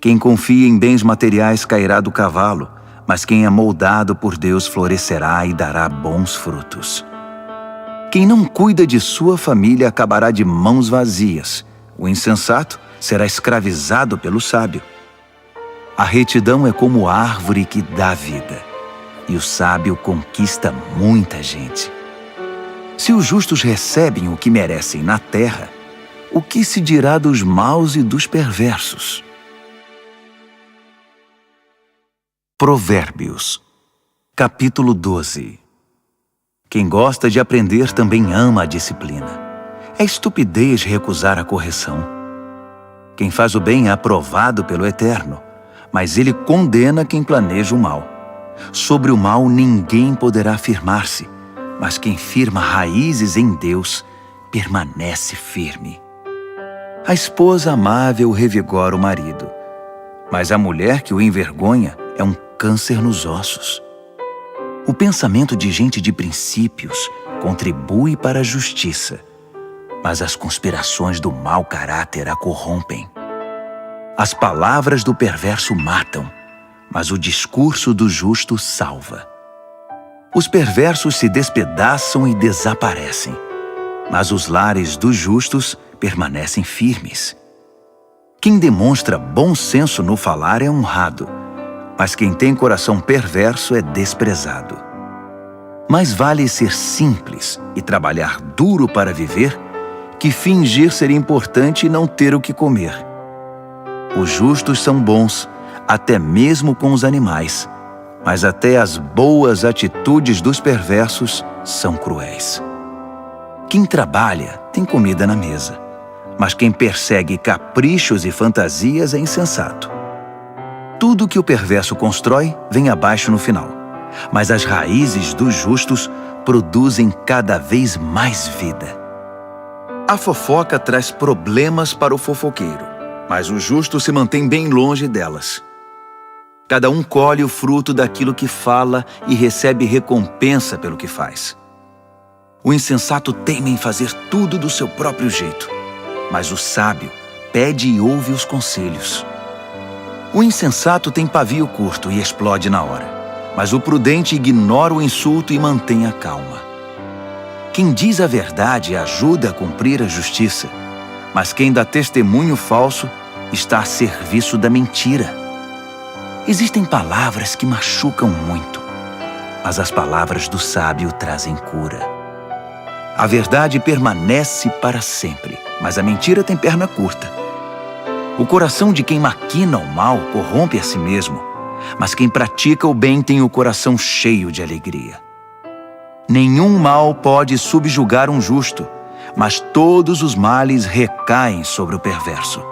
Quem confia em bens materiais cairá do cavalo, mas quem é moldado por Deus florescerá e dará bons frutos. Quem não cuida de sua família acabará de mãos vazias. O insensato será escravizado pelo sábio. A retidão é como árvore que dá vida, e o sábio conquista muita gente. Se os justos recebem o que merecem na terra, o que se dirá dos maus e dos perversos? Provérbios, capítulo 12. Quem gosta de aprender também ama a disciplina. É estupidez recusar a correção. Quem faz o bem é aprovado pelo Eterno, mas ele condena quem planeja o mal. Sobre o mal ninguém poderá firmar-se, mas quem firma raízes em Deus permanece firme. A esposa amável revigora o marido, mas a mulher que o envergonha é um câncer nos ossos. O pensamento de gente de princípios contribui para a justiça, mas as conspirações do mau caráter a corrompem. As palavras do perverso matam, mas o discurso do justo salva. Os perversos se despedaçam e desaparecem, mas os lares dos justos permanecem firmes. Quem demonstra bom senso no falar é honrado, mas quem tem coração perverso é desprezado. Mais vale ser simples e trabalhar duro para viver que fingir ser importante e não ter o que comer. Os justos são bons, até mesmo com os animais, mas até as boas atitudes dos perversos são cruéis. Quem trabalha tem comida na mesa, mas quem persegue caprichos e fantasias é insensato. Tudo que o perverso constrói vem abaixo no final, mas as raízes dos justos produzem cada vez mais vida. A fofoca traz problemas para o fofoqueiro, mas o justo se mantém bem longe delas. Cada um colhe o fruto daquilo que fala e recebe recompensa pelo que faz. O insensato teima em fazer tudo do seu próprio jeito, mas o sábio pede e ouve os conselhos. O insensato tem pavio curto e explode na hora, mas o prudente ignora o insulto e mantém a calma. Quem diz a verdade ajuda a cumprir a justiça, mas quem dá testemunho falso está a serviço da mentira. Existem palavras que machucam muito, mas as palavras do sábio trazem cura. A verdade permanece para sempre, mas a mentira tem perna curta. O coração de quem maquina o mal corrompe a si mesmo, mas quem pratica o bem tem o coração cheio de alegria. Nenhum mal pode subjugar um justo, mas todos os males recaem sobre o perverso.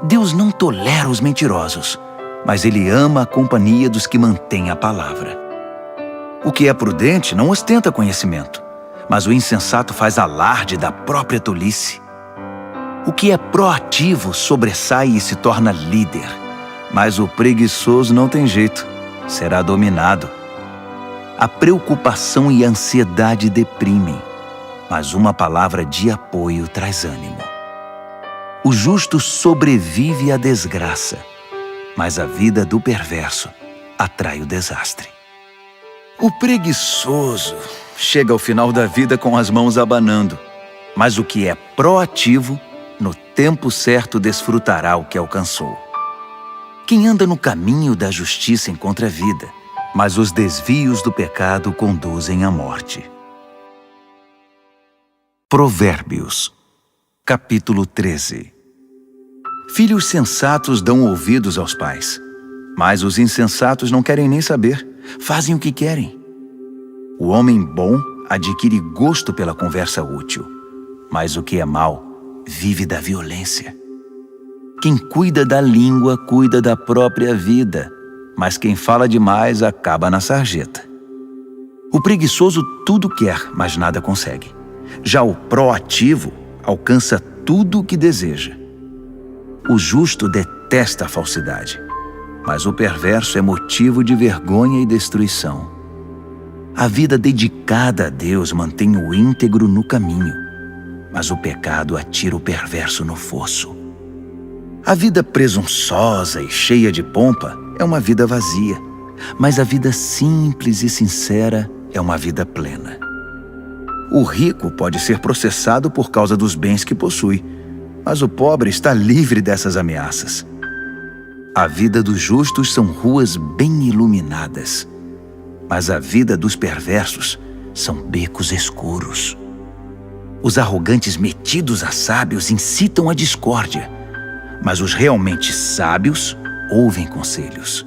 Deus não tolera os mentirosos, mas Ele ama a companhia dos que mantêm a palavra. O que é prudente não ostenta conhecimento, mas o insensato faz alarde da própria tolice. O que é proativo sobressai e se torna líder, mas o preguiçoso não tem jeito, será dominado. A preocupação e a ansiedade deprimem, mas uma palavra de apoio traz ânimo. O justo sobrevive à desgraça, mas a vida do perverso atrai o desastre. O preguiçoso chega ao final da vida com as mãos abanando, mas o que é proativo, no tempo certo desfrutará o que alcançou. Quem anda no caminho da justiça encontra vida, mas os desvios do pecado conduzem à morte. Provérbios, capítulo 13. Filhos sensatos dão ouvidos aos pais, mas os insensatos não querem nem saber, fazem o que querem. O homem bom adquire gosto pela conversa útil, mas o que é mau vive da violência. Quem cuida da língua cuida da própria vida, mas quem fala demais acaba na sarjeta. O preguiçoso tudo quer, mas nada consegue. Já o proativo alcança tudo o que deseja. O justo detesta a falsidade, mas o perverso é motivo de vergonha e destruição. A vida dedicada a Deus mantém o íntegro no caminho, mas o pecado atira o perverso no fosso. A vida presunçosa e cheia de pompa é uma vida vazia, mas a vida simples e sincera é uma vida plena. O rico pode ser processado por causa dos bens que possui, mas o pobre está livre dessas ameaças. A vida dos justos são ruas bem iluminadas, mas a vida dos perversos são becos escuros. Os arrogantes metidos a sábios incitam a discórdia, mas os realmente sábios ouvem conselhos.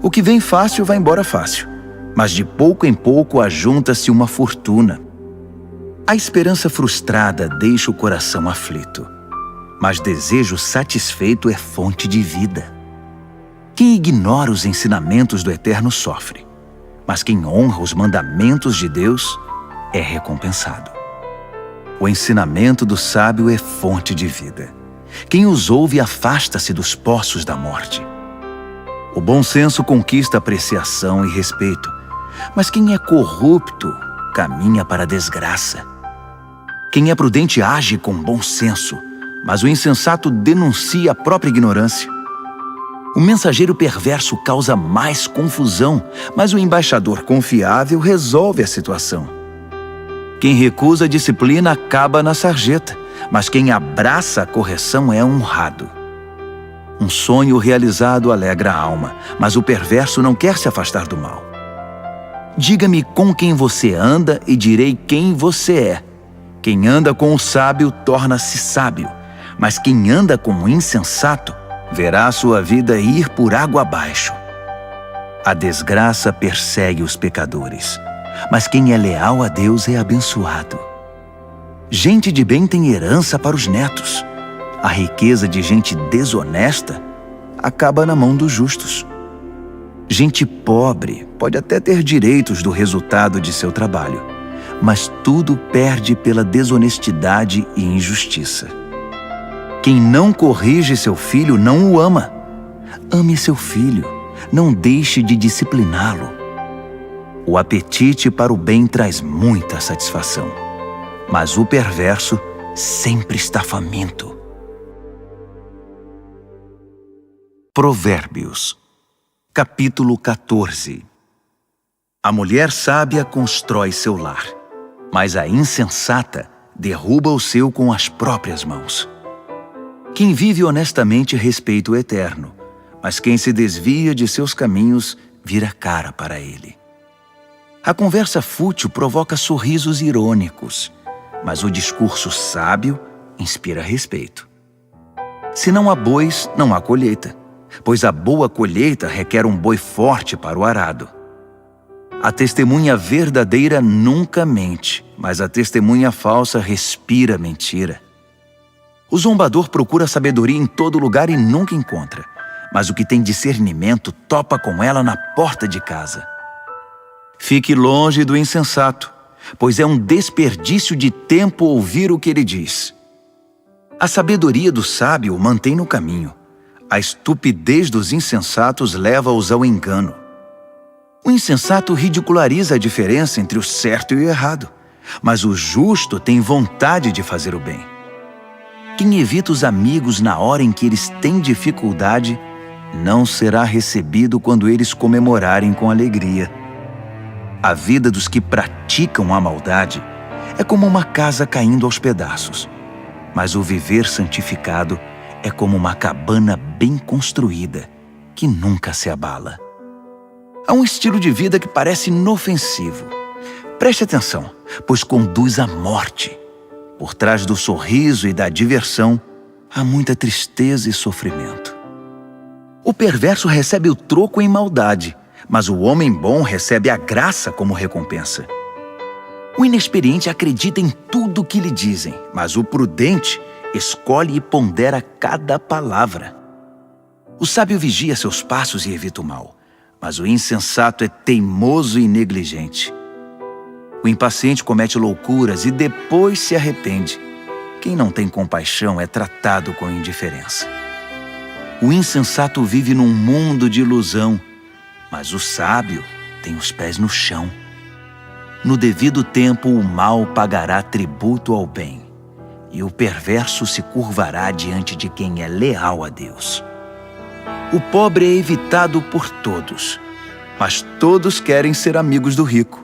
O que vem fácil vai embora fácil, mas de pouco em pouco ajunta-se uma fortuna. A esperança frustrada deixa o coração aflito, mas desejo satisfeito é fonte de vida. Quem ignora os ensinamentos do Eterno sofre, mas quem honra os mandamentos de Deus é recompensado. O ensinamento do sábio é fonte de vida. Quem os ouve afasta-se dos poços da morte. O bom senso conquista apreciação e respeito, mas quem é corrupto caminha para a desgraça. Quem é prudente age com bom senso, mas o insensato denuncia a própria ignorância. O mensageiro perverso causa mais confusão, mas o embaixador confiável resolve a situação. Quem recusa a disciplina acaba na sarjeta, mas quem abraça a correção é honrado. Um sonho realizado alegra a alma, mas o perverso não quer se afastar do mal. Diga-me com quem você anda e direi quem você é. Quem anda com o sábio torna-se sábio, mas quem anda com o insensato verá sua vida ir por água abaixo. A desgraça persegue os pecadores, mas quem é leal a Deus é abençoado. Gente de bem tem herança para os netos. A riqueza de gente desonesta acaba na mão dos justos. Gente pobre pode até ter direitos do resultado de seu trabalho, mas tudo perde pela desonestidade e injustiça. Quem não corrige seu filho não o ama. Ame seu filho, não deixe de discipliná-lo. O apetite para o bem traz muita satisfação, mas o perverso sempre está faminto. Provérbios, capítulo 14. A mulher sábia constrói seu lar, mas a insensata derruba o seu com as próprias mãos. Quem vive honestamente respeita o Eterno, mas quem se desvia de seus caminhos vira cara para ele. A conversa fútil provoca sorrisos irônicos, mas o discurso sábio inspira respeito. Se não há bois, não há colheita, pois a boa colheita requer um boi forte para o arado. A testemunha verdadeira nunca mente, mas a testemunha falsa respira mentira. O zombador procura sabedoria em todo lugar e nunca encontra, mas o que tem discernimento topa com ela na porta de casa. Fique longe do insensato, pois é um desperdício de tempo ouvir o que ele diz. A sabedoria do sábio o mantém no caminho. A estupidez dos insensatos leva-os ao engano. O insensato ridiculariza a diferença entre o certo e o errado, mas o justo tem vontade de fazer o bem. Quem evita os amigos na hora em que eles têm dificuldade, não será recebido quando eles comemorarem com alegria. A vida dos que praticam a maldade é como uma casa caindo aos pedaços, mas o viver santificado é como uma cabana bem construída, que nunca se abala. Há um estilo de vida que parece inofensivo. Preste atenção, pois conduz à morte. Por trás do sorriso e da diversão, há muita tristeza e sofrimento. O perverso recebe o troco em maldade, mas o homem bom recebe a graça como recompensa. O inexperiente acredita em tudo o que lhe dizem, mas o prudente escolhe e pondera cada palavra. O sábio vigia seus passos e evita o mal, mas o insensato é teimoso e negligente. O impaciente comete loucuras e depois se arrepende. Quem não tem compaixão é tratado com indiferença. O insensato vive num mundo de ilusão, mas o sábio tem os pés no chão. No devido tempo, o mal pagará tributo ao bem, e o perverso se curvará diante de quem é leal a Deus. O pobre é evitado por todos, mas todos querem ser amigos do rico.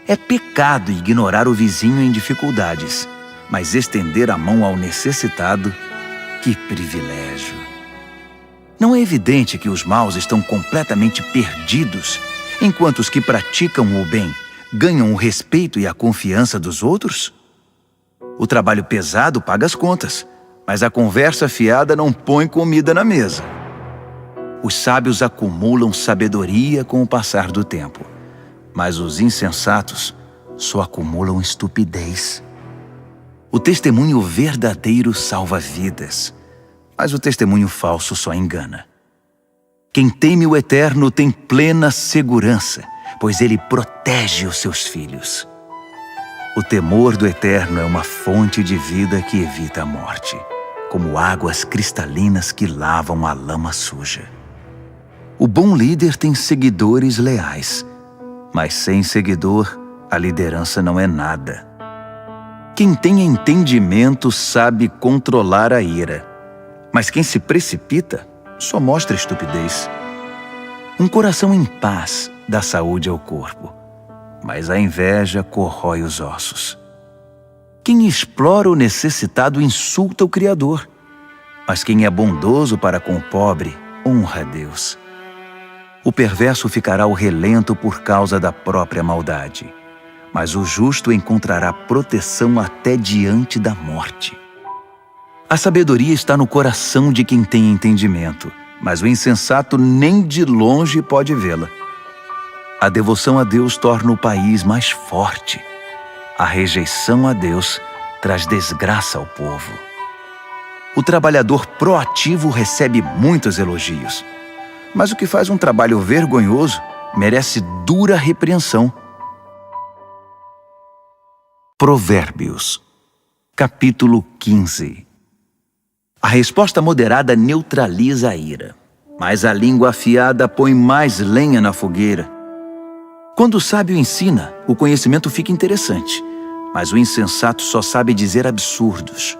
É pecado ignorar o vizinho em dificuldades, mas estender a mão ao necessitado, que privilégio! Não é evidente que os maus estão completamente perdidos, enquanto os que praticam o bem ganham o respeito e a confiança dos outros? O trabalho pesado paga as contas, mas a conversa fiada não põe comida na mesa. Os sábios acumulam sabedoria com o passar do tempo, mas os insensatos só acumulam estupidez. O testemunho verdadeiro salva vidas, mas o testemunho falso só engana. Quem teme o Eterno tem plena segurança, pois ele protege os seus filhos. O temor do Eterno é uma fonte de vida que evita a morte, como águas cristalinas que lavam a lama suja. O bom líder tem seguidores leais, mas sem seguidor, a liderança não é nada. Quem tem entendimento sabe controlar a ira, mas quem se precipita só mostra estupidez. Um coração em paz dá saúde ao corpo, mas a inveja corrói os ossos. Quem explora o necessitado insulta o Criador, mas quem é bondoso para com o pobre honra a Deus. O perverso ficará ao relento por causa da própria maldade, mas o justo encontrará proteção até diante da morte. A sabedoria está no coração de quem tem entendimento, mas o insensato nem de longe pode vê-la. A devoção a Deus torna o país mais forte. A rejeição a Deus traz desgraça ao povo. O trabalhador proativo recebe muitos elogios, mas o que faz um trabalho vergonhoso merece dura repreensão. Provérbios, capítulo 15. A resposta moderada neutraliza a ira, mas a língua afiada põe mais lenha na fogueira. Quando o sábio ensina, o conhecimento fica interessante, mas o insensato só sabe dizer absurdos.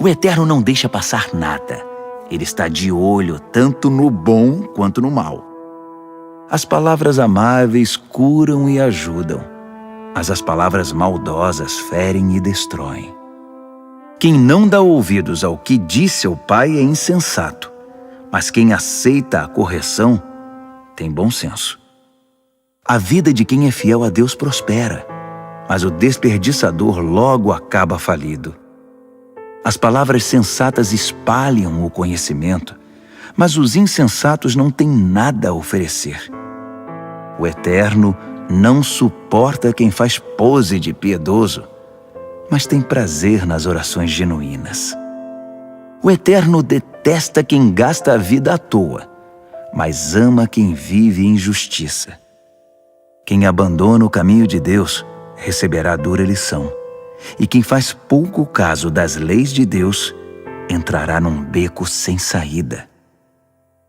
O Eterno não deixa passar nada. Ele está de olho tanto no bom quanto no mal. As palavras amáveis curam e ajudam, mas as palavras maldosas ferem e destroem. Quem não dá ouvidos ao que diz seu pai é insensato, mas quem aceita a correção tem bom senso. A vida de quem é fiel a Deus prospera, mas o desperdiçador logo acaba falido. As palavras sensatas espalham o conhecimento, mas os insensatos não têm nada a oferecer. O Eterno não suporta quem faz pose de piedoso, mas tem prazer nas orações genuínas. O Eterno detesta quem gasta a vida à toa, mas ama quem vive em justiça. Quem abandona o caminho de Deus receberá dura lição, e quem faz pouco caso das leis de Deus entrará num beco sem saída.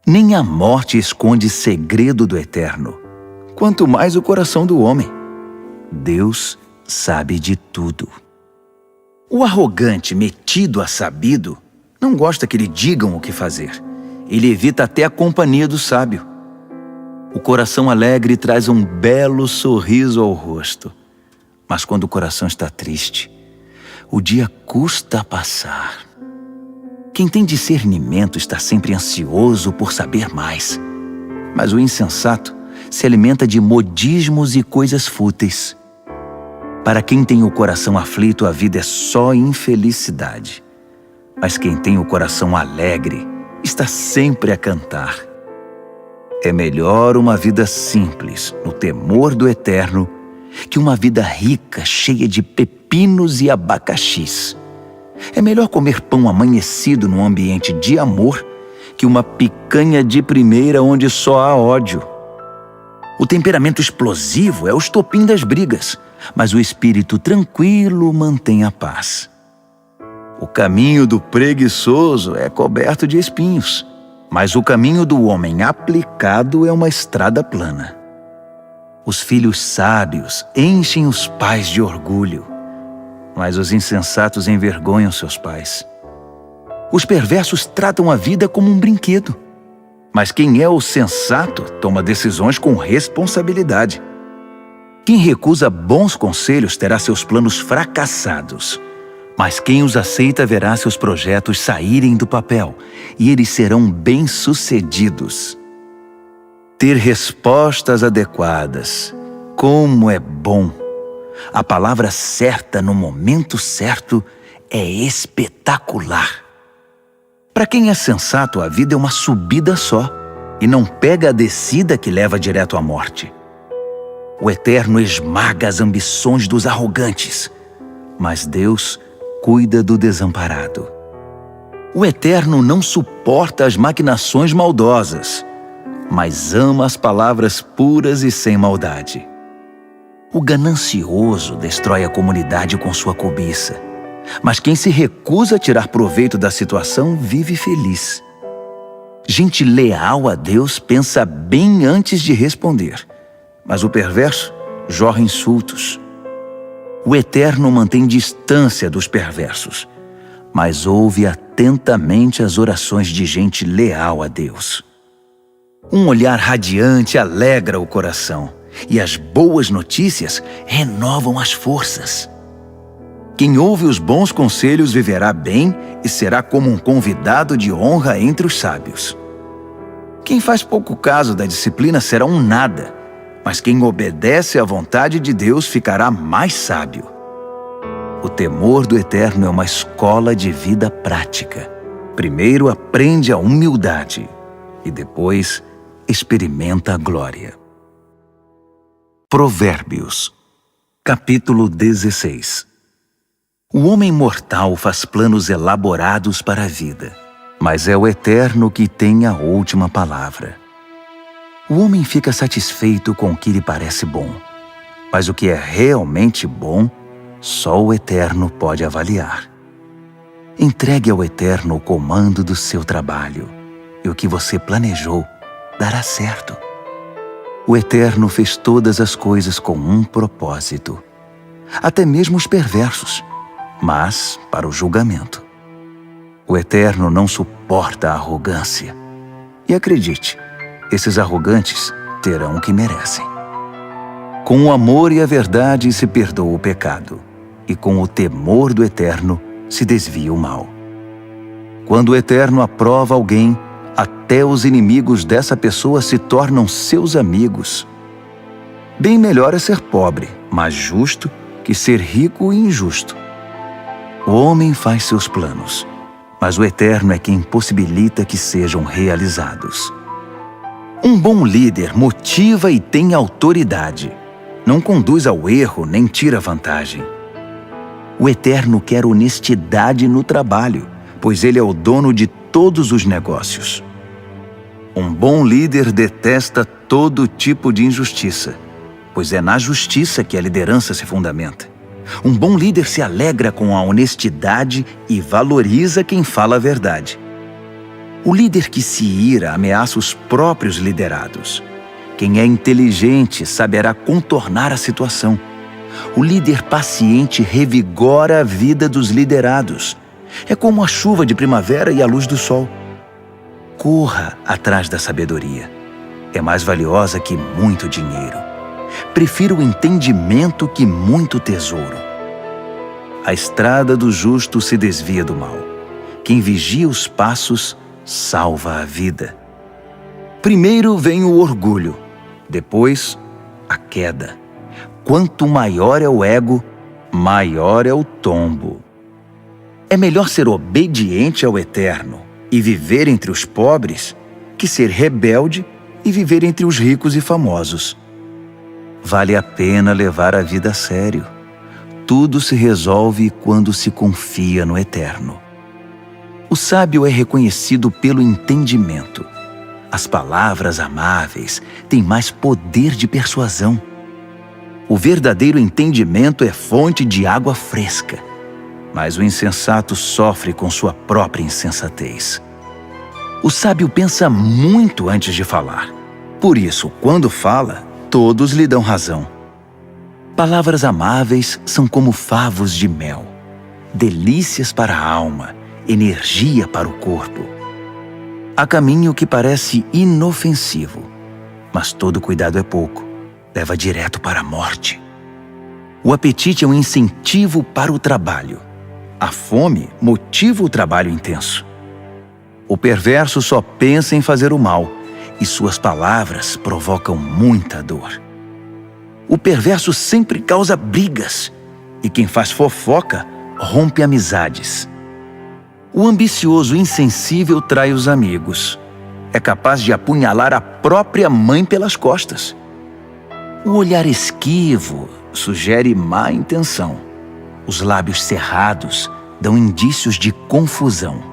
Nem a morte esconde segredo do Eterno, quanto mais o coração do homem. Deus sabe de tudo. O arrogante, metido a sabido, não gosta que lhe digam o que fazer. Ele evita até a companhia do sábio. O coração alegre traz um belo sorriso ao rosto, mas quando o coração está triste, o dia custa a passar. Quem tem discernimento está sempre ansioso por saber mais, mas o insensato se alimenta de modismos e coisas fúteis. Para quem tem o coração aflito, a vida é só infelicidade, mas quem tem o coração alegre está sempre a cantar. É melhor uma vida simples, no temor do Eterno, que uma vida rica, cheia de pepinos e abacaxis. É melhor comer pão amanhecido num ambiente de amor que uma picanha de primeira onde só há ódio. O temperamento explosivo é o estopim das brigas, mas o espírito tranquilo mantém a paz. O caminho do preguiçoso é coberto de espinhos, mas o caminho do homem aplicado é uma estrada plana. Os filhos sábios enchem os pais de orgulho, mas os insensatos envergonham seus pais. Os perversos tratam a vida como um brinquedo, mas quem é o sensato toma decisões com responsabilidade. Quem recusa bons conselhos terá seus planos fracassados, mas quem os aceita verá seus projetos saírem do papel e eles serão bem-sucedidos. Ter respostas adequadas, como é bom! A palavra certa no momento certo é espetacular. Para quem é sensato, a vida é uma subida só e não pega a descida que leva direto à morte. O Eterno esmaga as ambições dos arrogantes, mas Deus cuida do desamparado. O Eterno não suporta as maquinações maldosas, mas ama as palavras puras e sem maldade. O ganancioso destrói a comunidade com sua cobiça, mas quem se recusa a tirar proveito da situação vive feliz. Gente leal a Deus pensa bem antes de responder, mas o perverso jorra insultos. O Eterno mantém distância dos perversos, mas ouve atentamente as orações de gente leal a Deus. Um olhar radiante alegra o coração, e as boas notícias renovam as forças. Quem ouve os bons conselhos viverá bem e será como um convidado de honra entre os sábios. Quem faz pouco caso da disciplina será um nada, mas quem obedece à vontade de Deus ficará mais sábio. O temor do Eterno é uma escola de vida prática. Primeiro aprende a humildade e depois experimenta a glória. Provérbios, capítulo 16. O homem mortal faz planos elaborados para a vida, mas é o Eterno que tem a última palavra. O homem fica satisfeito com o que lhe parece bom, mas o que é realmente bom, só o Eterno pode avaliar. Entregue ao Eterno o comando do seu trabalho, e o que você planejou dará certo. O Eterno fez todas as coisas com um propósito, até mesmo os perversos, mas para o julgamento. O Eterno não suporta a arrogância. E acredite, esses arrogantes terão o que merecem. Com o amor e a verdade se perdoa o pecado, e com o temor do Eterno se desvia o mal. Quando o Eterno aprova alguém, até os inimigos dessa pessoa se tornam seus amigos. Bem melhor é ser pobre, mas justo, que ser rico e injusto. O homem faz seus planos, mas o Eterno é quem possibilita que sejam realizados. Um bom líder motiva e tem autoridade. Não conduz ao erro nem tira vantagem. O Eterno quer honestidade no trabalho, pois Ele é o dono de todos os negócios. Um bom líder detesta todo tipo de injustiça, pois é na justiça que a liderança se fundamenta. Um bom líder se alegra com a honestidade e valoriza quem fala a verdade. O líder que se ira ameaça os próprios liderados. Quem é inteligente saberá contornar a situação. O líder paciente revigora a vida dos liderados. É como a chuva de primavera e a luz do sol. Corra atrás da sabedoria. É mais valiosa que muito dinheiro. Prefiro o entendimento que muito tesouro. A estrada do justo se desvia do mal. Quem vigia os passos salva a vida. Primeiro vem o orgulho, depois a queda. Quanto maior é o ego, maior é o tombo. É melhor ser obediente ao Eterno e viver entre os pobres que ser rebelde e viver entre os ricos e famosos. Vale a pena levar a vida a sério. Tudo se resolve quando se confia no Eterno. O sábio é reconhecido pelo entendimento. As palavras amáveis têm mais poder de persuasão. O verdadeiro entendimento é fonte de água fresca. mas o insensato sofre com sua própria insensatez. O sábio pensa muito antes de falar. Por isso, quando fala, todos lhe dão razão. Palavras amáveis são como favos de mel, delícias para a alma, energia para o corpo. Há caminho que parece inofensivo, mas todo cuidado é pouco, leva direto para a morte. O apetite é um incentivo para o trabalho. A fome motiva o trabalho intenso. O perverso só pensa em fazer o mal, e suas palavras provocam muita dor. O perverso sempre causa brigas, e quem faz fofoca rompe amizades. O ambicioso insensível trai os amigos. É capaz de apunhalar a própria mãe pelas costas. O olhar esquivo sugere má intenção. Os lábios cerrados dão indícios de confusão.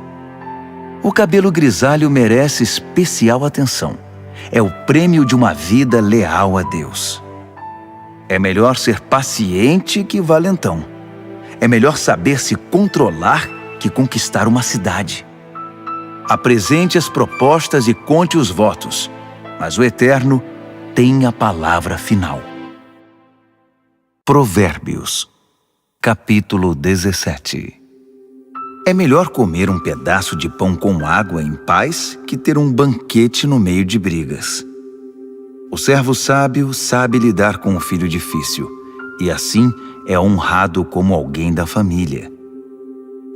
O cabelo grisalho merece especial atenção. É o prêmio de uma vida leal a Deus. É melhor ser paciente que valentão. É melhor saber se controlar que conquistar uma cidade. Apresente as propostas e conte os votos, mas o Eterno tem a palavra final. Provérbios, capítulo 17. É melhor comer um pedaço de pão com água em paz que ter um banquete no meio de brigas. O servo sábio sabe lidar com o filho difícil, e assim é honrado como alguém da família.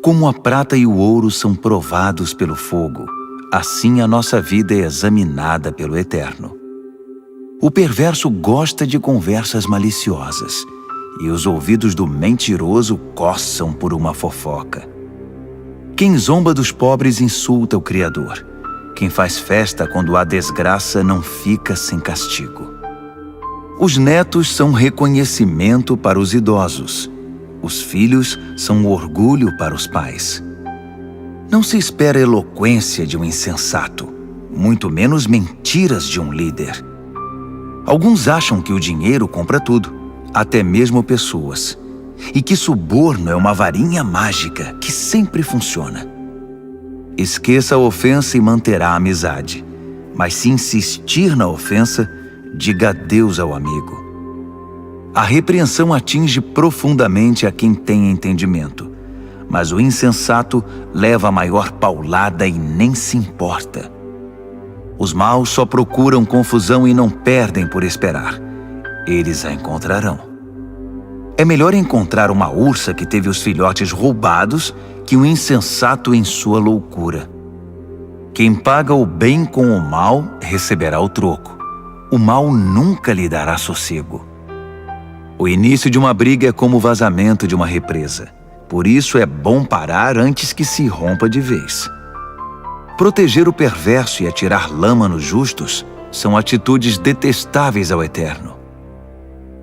Como a prata e o ouro são provados pelo fogo, assim a nossa vida é examinada pelo Eterno. O perverso gosta de conversas maliciosas, e os ouvidos do mentiroso coçam por uma fofoca. Quem zomba dos pobres insulta o Criador. Quem faz festa quando há desgraça não fica sem castigo. Os netos são reconhecimento para os idosos. Os filhos são orgulho para os pais. Não se espera eloquência de um insensato, muito menos mentiras de um líder. Alguns acham que o dinheiro compra tudo, até mesmo pessoas, e que suborno é uma varinha mágica que sempre funciona. Esqueça a ofensa e manterá a amizade, mas se insistir na ofensa, diga adeus ao amigo. A repreensão atinge profundamente a quem tem entendimento, mas o insensato leva a maior paulada e nem se importa. Os maus só procuram confusão e não perdem por esperar. Eles a encontrarão. É melhor encontrar uma ursa que teve os filhotes roubados que um insensato em sua loucura. Quem paga o bem com o mal receberá o troco. O mal nunca lhe dará sossego. O início de uma briga é como o vazamento de uma represa. Por isso é bom parar antes que se rompa de vez. Proteger o perverso e atirar lama nos justos são atitudes detestáveis ao Eterno.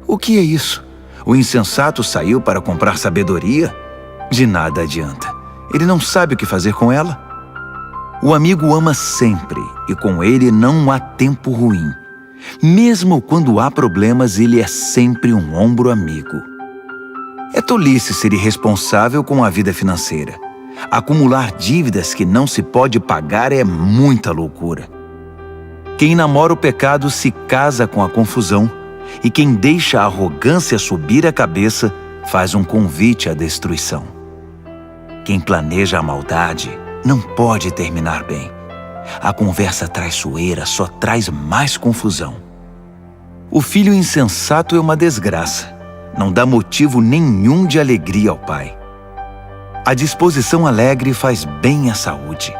O que é isso? O insensato saiu para comprar sabedoria? De nada adianta. Ele não sabe o que fazer com ela. O amigo ama sempre, e com ele não há tempo ruim. Mesmo quando há problemas, ele é sempre um ombro amigo. É tolice ser irresponsável com a vida financeira. Acumular dívidas que não se pode pagar é muita loucura. Quem namora o pecado se casa com a confusão, e quem deixa a arrogância subir a cabeça faz um convite à destruição. Quem planeja a maldade não pode terminar bem. A conversa traiçoeira só traz mais confusão. O filho insensato é uma desgraça. Não dá motivo nenhum de alegria ao pai. A disposição alegre faz bem à saúde,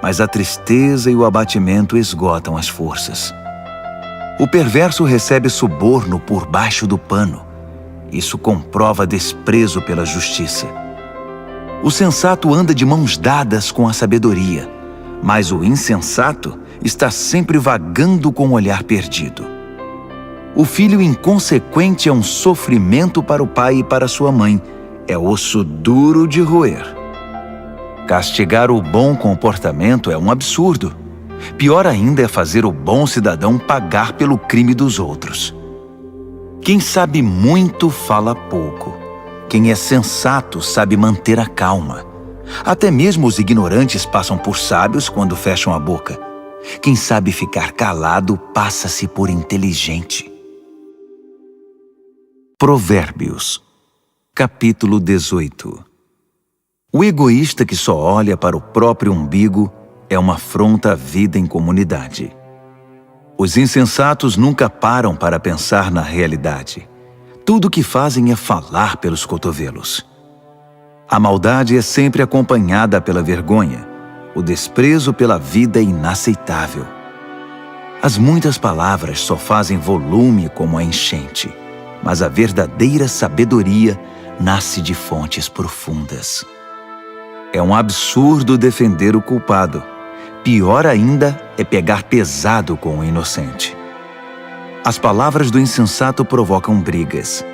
mas a tristeza e o abatimento esgotam as forças. O perverso recebe suborno por baixo do pano. Isso comprova desprezo pela justiça. O sensato anda de mãos dadas com a sabedoria, mas o insensato está sempre vagando com o olhar perdido. O filho inconsequente é um sofrimento para o pai e para sua mãe. É osso duro de roer. Castigar o bom comportamento é um absurdo. Pior ainda é fazer o bom cidadão pagar pelo crime dos outros. Quem sabe muito fala pouco. Quem é sensato sabe manter a calma. Até mesmo os ignorantes passam por sábios quando fecham a boca. Quem sabe ficar calado passa-se por inteligente. Provérbios, capítulo 18. O egoísta que só olha para o próprio umbigo é uma afronta à vida em comunidade. Os insensatos nunca param para pensar na realidade. Tudo o que fazem é falar pelos cotovelos. A maldade é sempre acompanhada pela vergonha. O desprezo pela vida é inaceitável. As muitas palavras só fazem volume como a enchente, mas a verdadeira sabedoria nasce de fontes profundas. É um absurdo defender o culpado. Pior ainda é pegar pesado com o inocente. As palavras do insensato provocam brigas.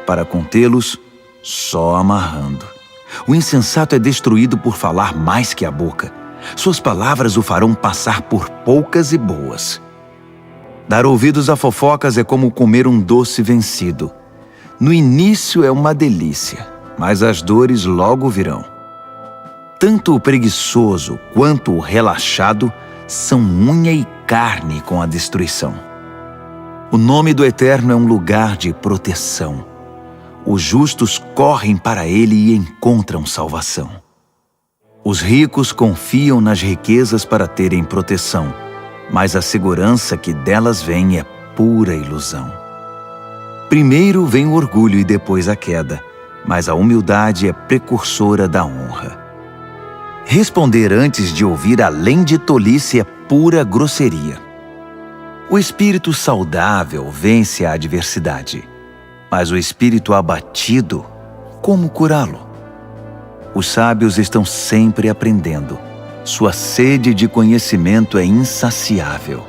Para contê-los, só amarrando. O insensato é destruído por falar mais que a boca. Suas palavras o farão passar por poucas e boas. Dar ouvidos a fofocas é como comer um doce vencido. No início é uma delícia, mas as dores logo virão. Tanto o preguiçoso quanto o relaxado são unha e carne com a destruição. O nome do Eterno é um lugar de proteção. Os justos correm para ele e encontram salvação. Os ricos confiam nas riquezas para terem proteção, mas a segurança que delas vem é pura ilusão. Primeiro vem o orgulho e depois a queda, mas a humildade é precursora da honra. Responder antes de ouvir além de tolice é pura grosseria. O espírito saudável vence a adversidade, mas o espírito abatido, como curá-lo? Os sábios estão sempre aprendendo. Sua sede de conhecimento é insaciável.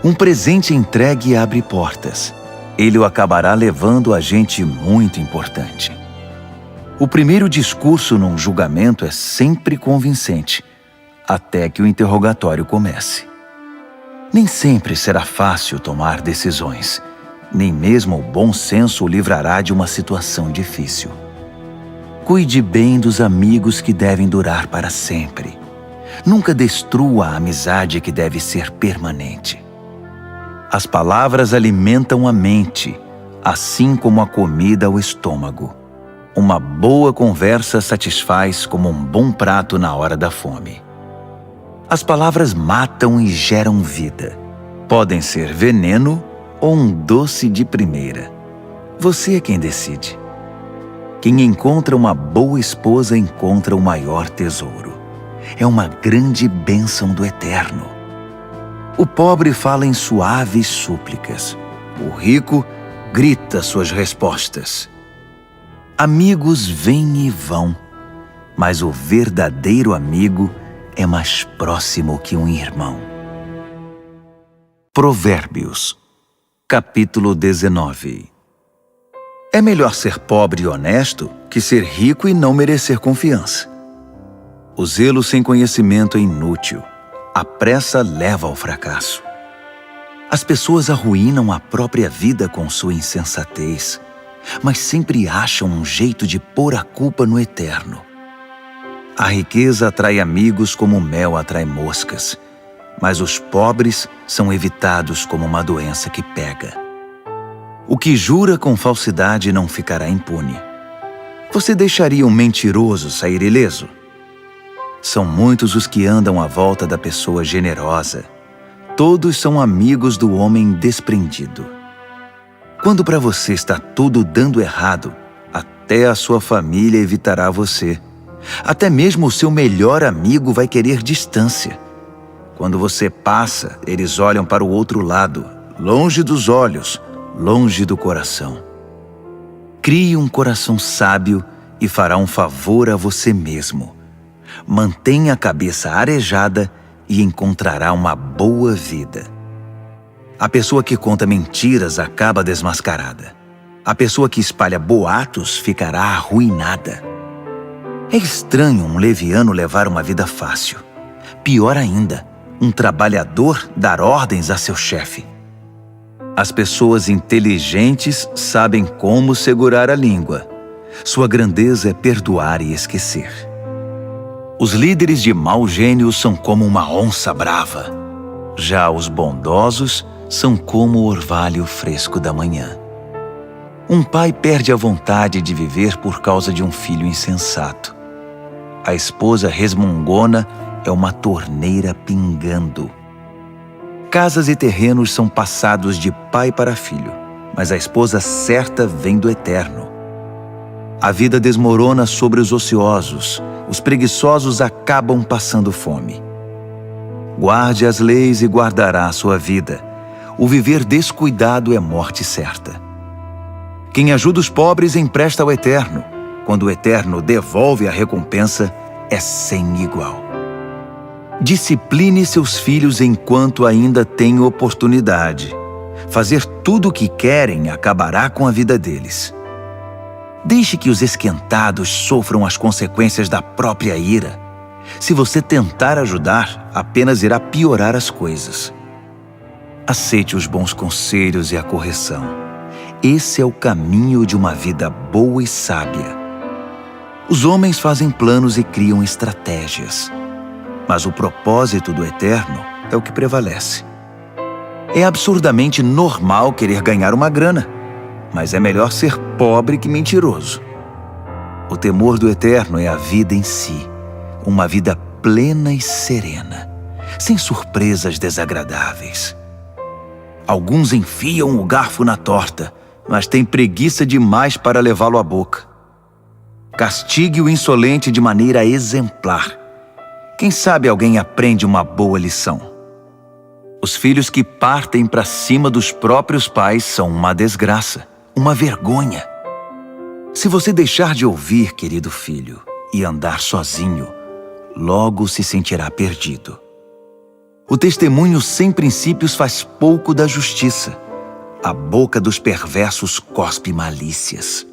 Um presente entregue abre portas. Ele o acabará levando a gente muito importante. O primeiro discurso num julgamento é sempre convincente, até que o interrogatório comece. Nem sempre será fácil tomar decisões. Nem mesmo o bom senso o livrará de uma situação difícil. Cuide bem dos amigos que devem durar para sempre. Nunca destrua a amizade que deve ser permanente. As palavras alimentam a mente, assim como a comida o estômago. Uma boa conversa satisfaz como um bom prato na hora da fome. As palavras matam e geram vida. Podem ser veneno ou um doce de primeira. Você é quem decide. Quem encontra uma boa esposa encontra o maior tesouro. É uma grande bênção do Eterno. O pobre fala em suaves súplicas. O rico grita suas respostas. Amigos vêm e vão, mas o verdadeiro amigo é mais próximo que um irmão. Provérbios, capítulo 19. É melhor ser pobre e honesto que ser rico e não merecer confiança. O zelo sem conhecimento é inútil. A pressa leva ao fracasso. As pessoas arruinam a própria vida com sua insensatez, mas sempre acham um jeito de pôr a culpa no Eterno. A riqueza atrai amigos como o mel atrai moscas, mas os pobres são evitados como uma doença que pega. O que jura com falsidade não ficará impune. Você deixaria um mentiroso sair ileso? São muitos os que andam à volta da pessoa generosa. Todos são amigos do homem desprendido. Quando para você está tudo dando errado, até a sua família evitará você. Até mesmo o seu melhor amigo vai querer distância. Quando você passa, eles olham para o outro lado, longe dos olhos, longe do coração. Crie um coração sábio e fará um favor a você mesmo. Mantenha a cabeça arejada e encontrará uma boa vida. A pessoa que conta mentiras acaba desmascarada. A pessoa que espalha boatos ficará arruinada. É estranho um leviano levar uma vida fácil. Pior ainda, um trabalhador dar ordens a seu chefe. As pessoas inteligentes sabem como segurar a língua. Sua grandeza é perdoar e esquecer. Os líderes de mau gênio são como uma onça brava. Já os bondosos são como o orvalho fresco da manhã. Um pai perde a vontade de viver por causa de um filho insensato. A esposa resmungona é uma torneira pingando. Casas e terrenos são passados de pai para filho, mas a esposa certa vem do Eterno. A vida desmorona sobre os ociosos, os preguiçosos acabam passando fome. Guarde as leis e guardará a sua vida. O viver descuidado é morte certa. Quem ajuda os pobres empresta ao Eterno. Quando o Eterno devolve a recompensa, é sem igual. Discipline seus filhos enquanto ainda tem oportunidade. Fazer tudo o que querem acabará com a vida deles. Deixe que os esquentados sofram as consequências da própria ira. Se você tentar ajudar, apenas irá piorar as coisas. Aceite os bons conselhos e a correção. Esse é o caminho de uma vida boa e sábia. Os homens fazem planos e criam estratégias, mas o propósito do Eterno é o que prevalece. É absurdamente normal querer ganhar uma grana, mas é melhor ser pobre que mentiroso. O temor do Eterno é a vida em si, uma vida plena e serena, sem surpresas desagradáveis. Alguns enfiam o garfo na torta, mas têm preguiça demais para levá-lo à boca. Castigue o insolente de maneira exemplar. Quem sabe alguém aprende uma boa lição. Os filhos que partem para cima dos próprios pais são uma desgraça, uma vergonha. Se você deixar de ouvir, querido filho, e andar sozinho, logo se sentirá perdido. O testemunho sem princípios faz pouco da justiça. A boca dos perversos cospe malícias.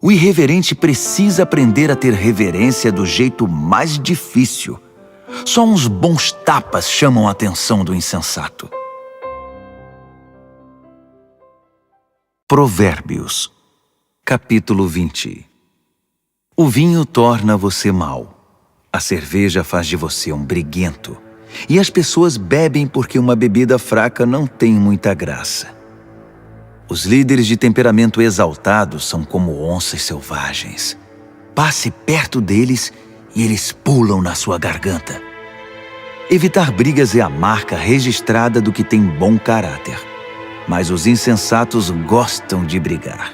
O irreverente precisa aprender a ter reverência do jeito mais difícil. Só uns bons tapas chamam a atenção do insensato. Provérbios, capítulo 20. O vinho torna você mau. A cerveja faz de você um briguento. E as pessoas bebem porque uma bebida fraca não tem muita graça. Os líderes de temperamento exaltado são como onças selvagens. Passe perto deles e eles pulam na sua garganta. Evitar brigas é a marca registrada do que tem bom caráter. Mas os insensatos gostam de brigar.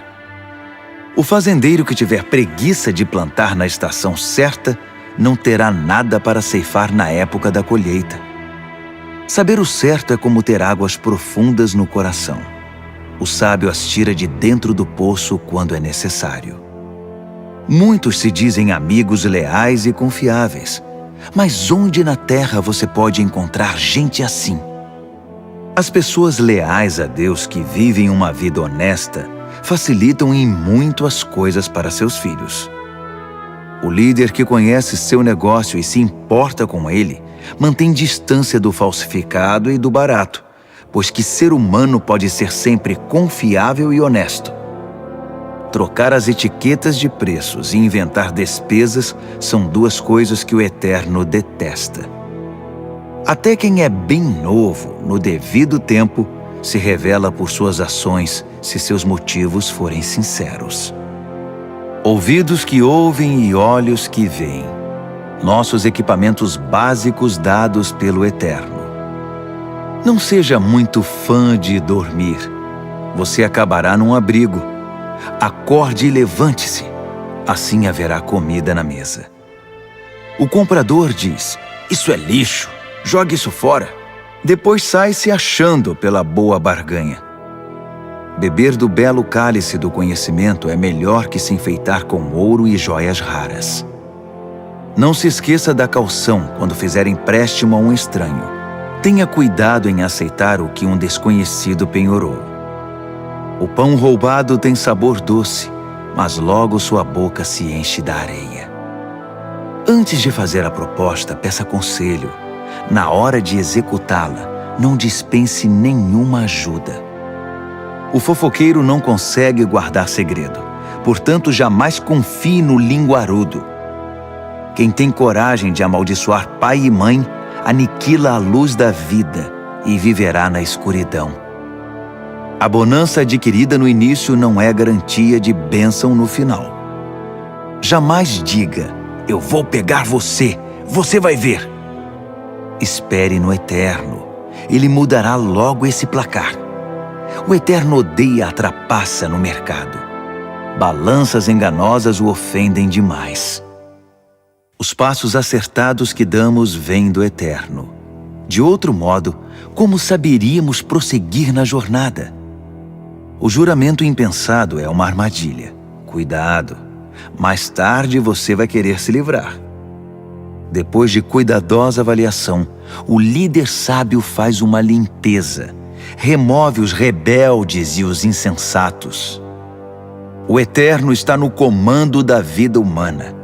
O fazendeiro que tiver preguiça de plantar na estação certa não terá nada para ceifar na época da colheita. Saber o certo é como ter águas profundas no coração. O sábio as tira de dentro do poço quando é necessário. Muitos se dizem amigos leais e confiáveis, mas onde na terra você pode encontrar gente assim? As pessoas leais a Deus que vivem uma vida honesta facilitam em muito as coisas para seus filhos. O líder que conhece seu negócio e se importa com ele mantém distância do falsificado e do barato, pois que ser humano pode ser sempre confiável e honesto. Trocar as etiquetas de preços e inventar despesas são duas coisas que o Eterno detesta. Até quem é bem novo, no devido tempo, se revela por suas ações se seus motivos forem sinceros. Ouvidos que ouvem e olhos que veem. Nossos equipamentos básicos dados pelo Eterno. Não seja muito fã de dormir. Você acabará num abrigo. Acorde e levante-se. Assim haverá comida na mesa. O comprador diz: "Isso é lixo. Jogue isso fora." Depois sai se achando pela boa barganha. Beber do belo cálice do conhecimento é melhor que se enfeitar com ouro e joias raras. Não se esqueça da caução quando fizer empréstimo a um estranho. Tenha cuidado em aceitar o que um desconhecido penhorou. O pão roubado tem sabor doce, mas logo sua boca se enche da areia. Antes de fazer a proposta, peça conselho. Na hora de executá-la, não dispense nenhuma ajuda. O fofoqueiro não consegue guardar segredo, Portanto, jamais confie no linguarudo. Quem tem coragem de amaldiçoar pai e mãe, aniquila a luz da vida e viverá na escuridão. A bonança adquirida no início não é garantia de bênção no final. Jamais diga, eu vou pegar você, você vai ver. Espere no Eterno, Ele mudará logo esse placar. O Eterno odeia a trapaça no mercado. Balanças enganosas o ofendem demais. Os passos acertados que damos vêm do Eterno. De outro modo, como saberíamos prosseguir na jornada? O juramento impensado é uma armadilha. Cuidado, mais tarde você vai querer se livrar. Depois de cuidadosa avaliação, o líder sábio faz uma limpeza, remove os rebeldes e os insensatos. O Eterno está no comando da vida humana.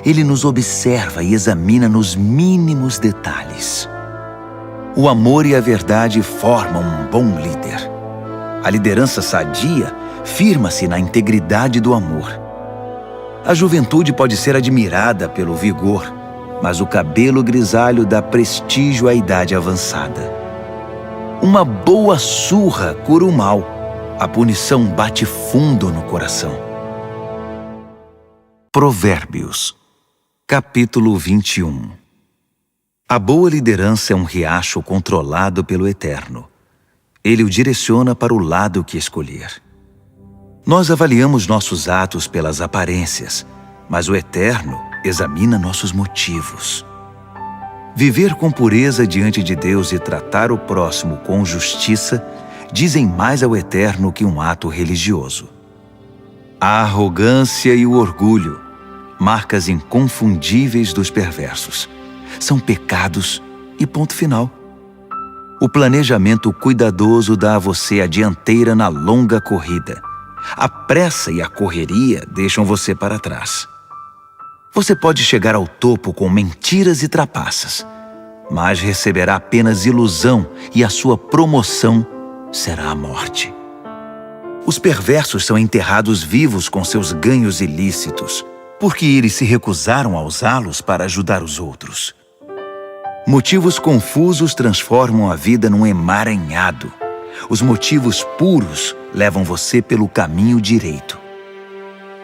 Ele nos observa e examina nos mínimos detalhes. O amor e a verdade formam um bom líder. A liderança sadia firma-se na integridade do amor. A juventude pode ser admirada pelo vigor, mas o cabelo grisalho dá prestígio à idade avançada. Uma boa surra cura o mal. A punição bate fundo no coração. Provérbios, capítulo 21. A boa liderança é um riacho controlado pelo Eterno. Ele o direciona para o lado que escolher. Nós avaliamos nossos atos pelas aparências, mas o Eterno examina nossos motivos. Viver com pureza diante de Deus e tratar o próximo com justiça dizem mais ao Eterno que um ato religioso. A arrogância e o orgulho, marcas inconfundíveis dos perversos, são pecados e ponto final. O planejamento cuidadoso dá a você a dianteira na longa corrida. A pressa e a correria deixam você para trás. Você pode chegar ao topo com mentiras e trapaças, mas receberá apenas ilusão e a sua promoção será a morte. Os perversos são enterrados vivos com seus ganhos ilícitos, porque eles se recusaram a usá-los para ajudar os outros. Motivos confusos transformam a vida num emaranhado. Os motivos puros levam você pelo caminho direito.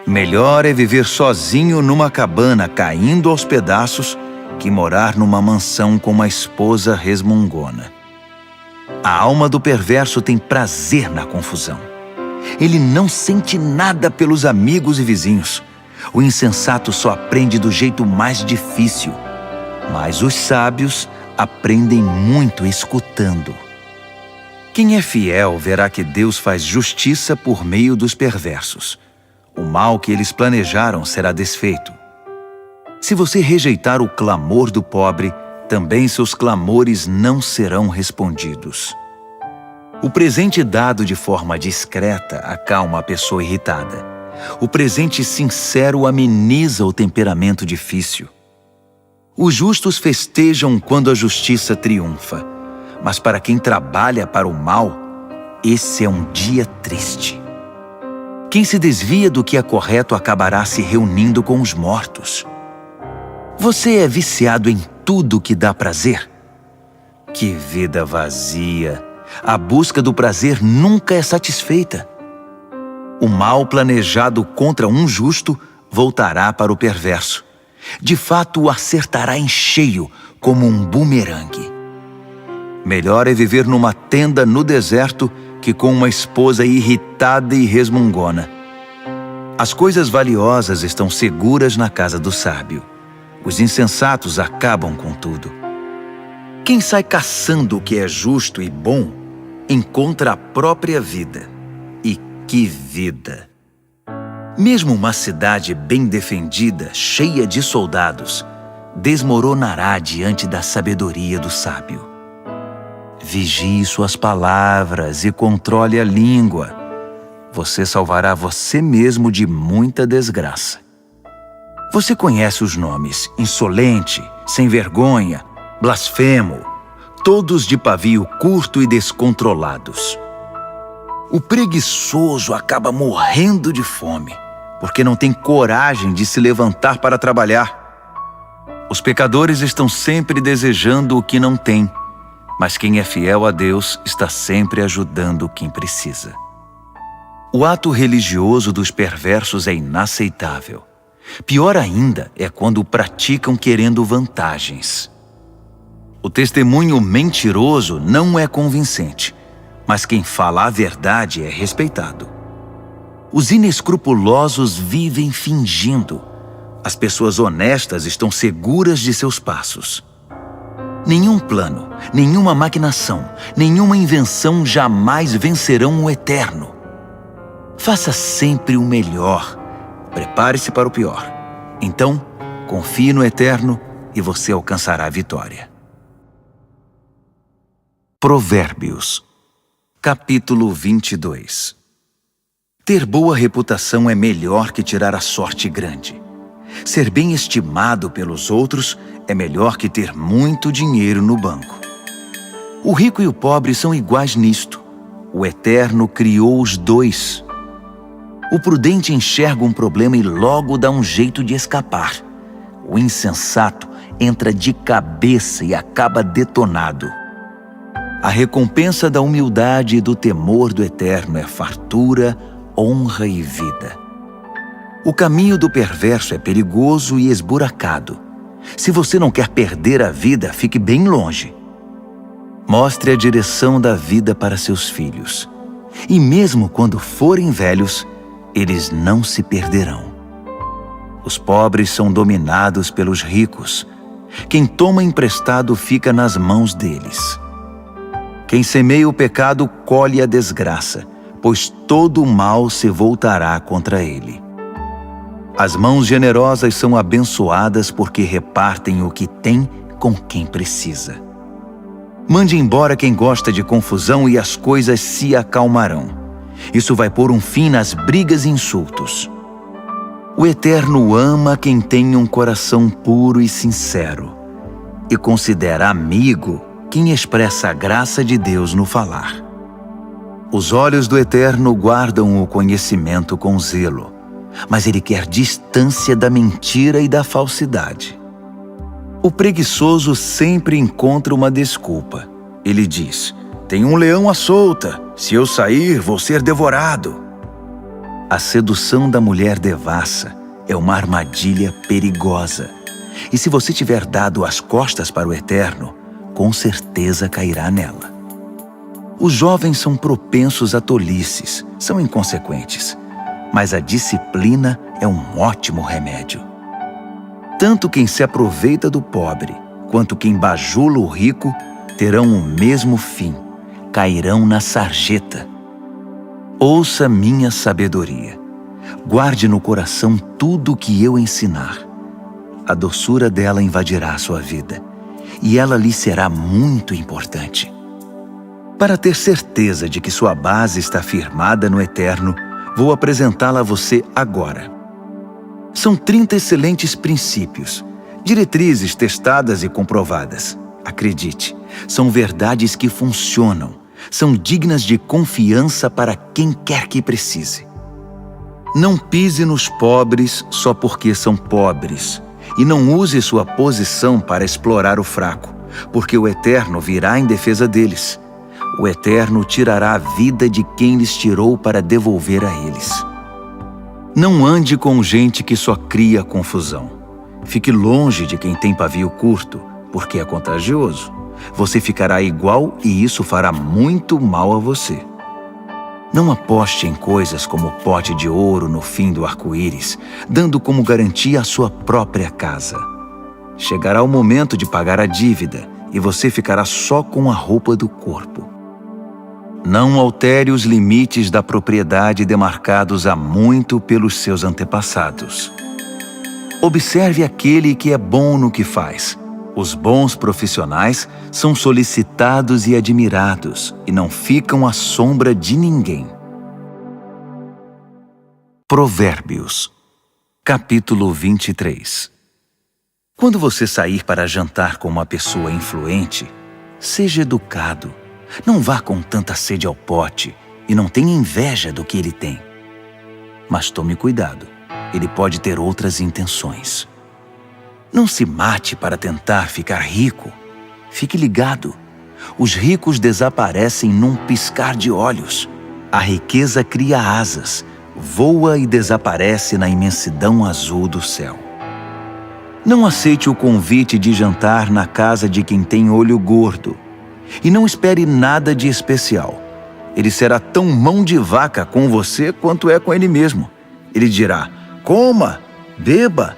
Melhor é viver sozinho numa cabana caindo aos pedaços que morar numa mansão com uma esposa resmungona. A alma do perverso tem prazer na confusão. Ele não sente nada pelos amigos e vizinhos. O insensato só aprende do jeito mais difícil, mas os sábios aprendem muito escutando. Quem é fiel verá que Deus faz justiça por meio dos perversos. O mal que eles planejaram será desfeito. Se você rejeitar o clamor do pobre, também seus clamores não serão respondidos. O presente dado de forma discreta acalma a pessoa irritada. O presente sincero ameniza o temperamento difícil. Os justos festejam quando a justiça triunfa, mas para quem trabalha para o mal, esse é um dia triste. Quem se desvia do que é correto acabará se reunindo com os mortos. Você é viciado em tudo que dá prazer? Que vida vazia! A busca do prazer nunca é satisfeita. O mal planejado contra um justo voltará para o perverso. De fato, o acertará em cheio, como um bumerangue. Melhor é viver numa tenda no deserto que com uma esposa irritada e resmungona. As coisas valiosas estão seguras na casa do sábio. Os insensatos acabam com tudo. Quem sai caçando o que é justo e bom, encontra a própria vida. E que vida! Mesmo uma cidade bem defendida, cheia de soldados, desmoronará diante da sabedoria do sábio. Vigie suas palavras e controle a língua. Você salvará você mesmo de muita desgraça. Você conhece os nomes insolente, sem vergonha, blasfemo, todos de pavio curto e descontrolados. O preguiçoso acaba morrendo de fome, porque não tem coragem de se levantar para trabalhar. Os pecadores estão sempre desejando o que não têm, mas quem é fiel a Deus está sempre ajudando quem precisa. O ato religioso dos perversos é inaceitável. Pior ainda é quando o praticam querendo vantagens. O testemunho mentiroso não é convincente, mas quem fala a verdade é respeitado. Os inescrupulosos vivem fingindo. As pessoas honestas estão seguras de seus passos. Nenhum plano, nenhuma maquinação, nenhuma invenção jamais vencerão o eterno. Faça sempre o melhor. Prepare-se para o pior. Então, confie no eterno e você alcançará a vitória. Provérbios, capítulo 22. Ter boa reputação é melhor que tirar a sorte grande. Ser bem estimado pelos outros é melhor que ter muito dinheiro no banco. O rico e o pobre são iguais nisto. O Eterno criou os dois. O prudente enxerga um problema e logo dá um jeito de escapar. O insensato entra de cabeça e acaba detonado. A recompensa da humildade e do temor do Eterno é fartura, honra e vida. O caminho do perverso é perigoso e esburacado. Se você não quer perder a vida, fique bem longe. Mostre a direção da vida para seus filhos. E mesmo quando forem velhos, eles não se perderão. Os pobres são dominados pelos ricos. Quem toma emprestado fica nas mãos deles. Quem semeia o pecado colhe a desgraça, pois todo o mal se voltará contra ele. As mãos generosas são abençoadas porque repartem o que tem com quem precisa. Mande embora quem gosta de confusão e as coisas se acalmarão. Isso vai pôr um fim nas brigas e insultos. O Eterno ama quem tem um coração puro e sincero e considera amigo quem expressa a graça de Deus no falar. Os olhos do Eterno guardam o conhecimento com zelo, mas ele quer distância da mentira e da falsidade. O preguiçoso sempre encontra uma desculpa. Ele diz: tem um leão à solta, se eu sair, vou ser devorado. A sedução da mulher devassa é uma armadilha perigosa. E se você tiver dado as costas para o Eterno, com certeza cairá nela. Os jovens são propensos a tolices, são inconsequentes, mas a disciplina é um ótimo remédio. Tanto quem se aproveita do pobre, quanto quem bajula o rico, terão o mesmo fim, cairão na sarjeta. Ouça minha sabedoria. Guarde no coração tudo o que eu ensinar. A doçura dela invadirá a sua vida, e ela lhe será muito importante. Para ter certeza de que sua base está firmada no Eterno, vou apresentá-la a você agora. São 30 excelentes princípios, diretrizes testadas e comprovadas. Acredite, são verdades que funcionam, são dignas de confiança para quem quer que precise. Não pise nos pobres só porque são pobres, e não use sua posição para explorar o fraco, porque o Eterno virá em defesa deles. O Eterno tirará a vida de quem lhes tirou para devolver a eles. Não ande com gente que só cria confusão. Fique longe de quem tem pavio curto, porque é contagioso. Você ficará igual e isso fará muito mal a você. Não aposte em coisas como o pote de ouro no fim do arco-íris, dando como garantia a sua própria casa. Chegará o momento de pagar a dívida e você ficará só com a roupa do corpo. Não altere os limites da propriedade demarcados há muito pelos seus antepassados. Observe aquele que é bom no que faz. Os bons profissionais são solicitados e admirados e não ficam à sombra de ninguém. Provérbios, capítulo 23. Quando você sair para jantar com uma pessoa influente, seja educado. Não vá com tanta sede ao pote e não tenha inveja do que ele tem. Mas tome cuidado. ele pode ter outras intenções. Não se mate para tentar ficar rico. Fique ligado. Os ricos desaparecem num piscar de olhos. A riqueza cria asas, voa e desaparece na imensidão azul do céu. Não aceite o convite de jantar na casa de quem tem olho gordo. E não espere nada de especial. Ele será tão mão de vaca com você quanto é com ele mesmo. Ele dirá, coma, beba,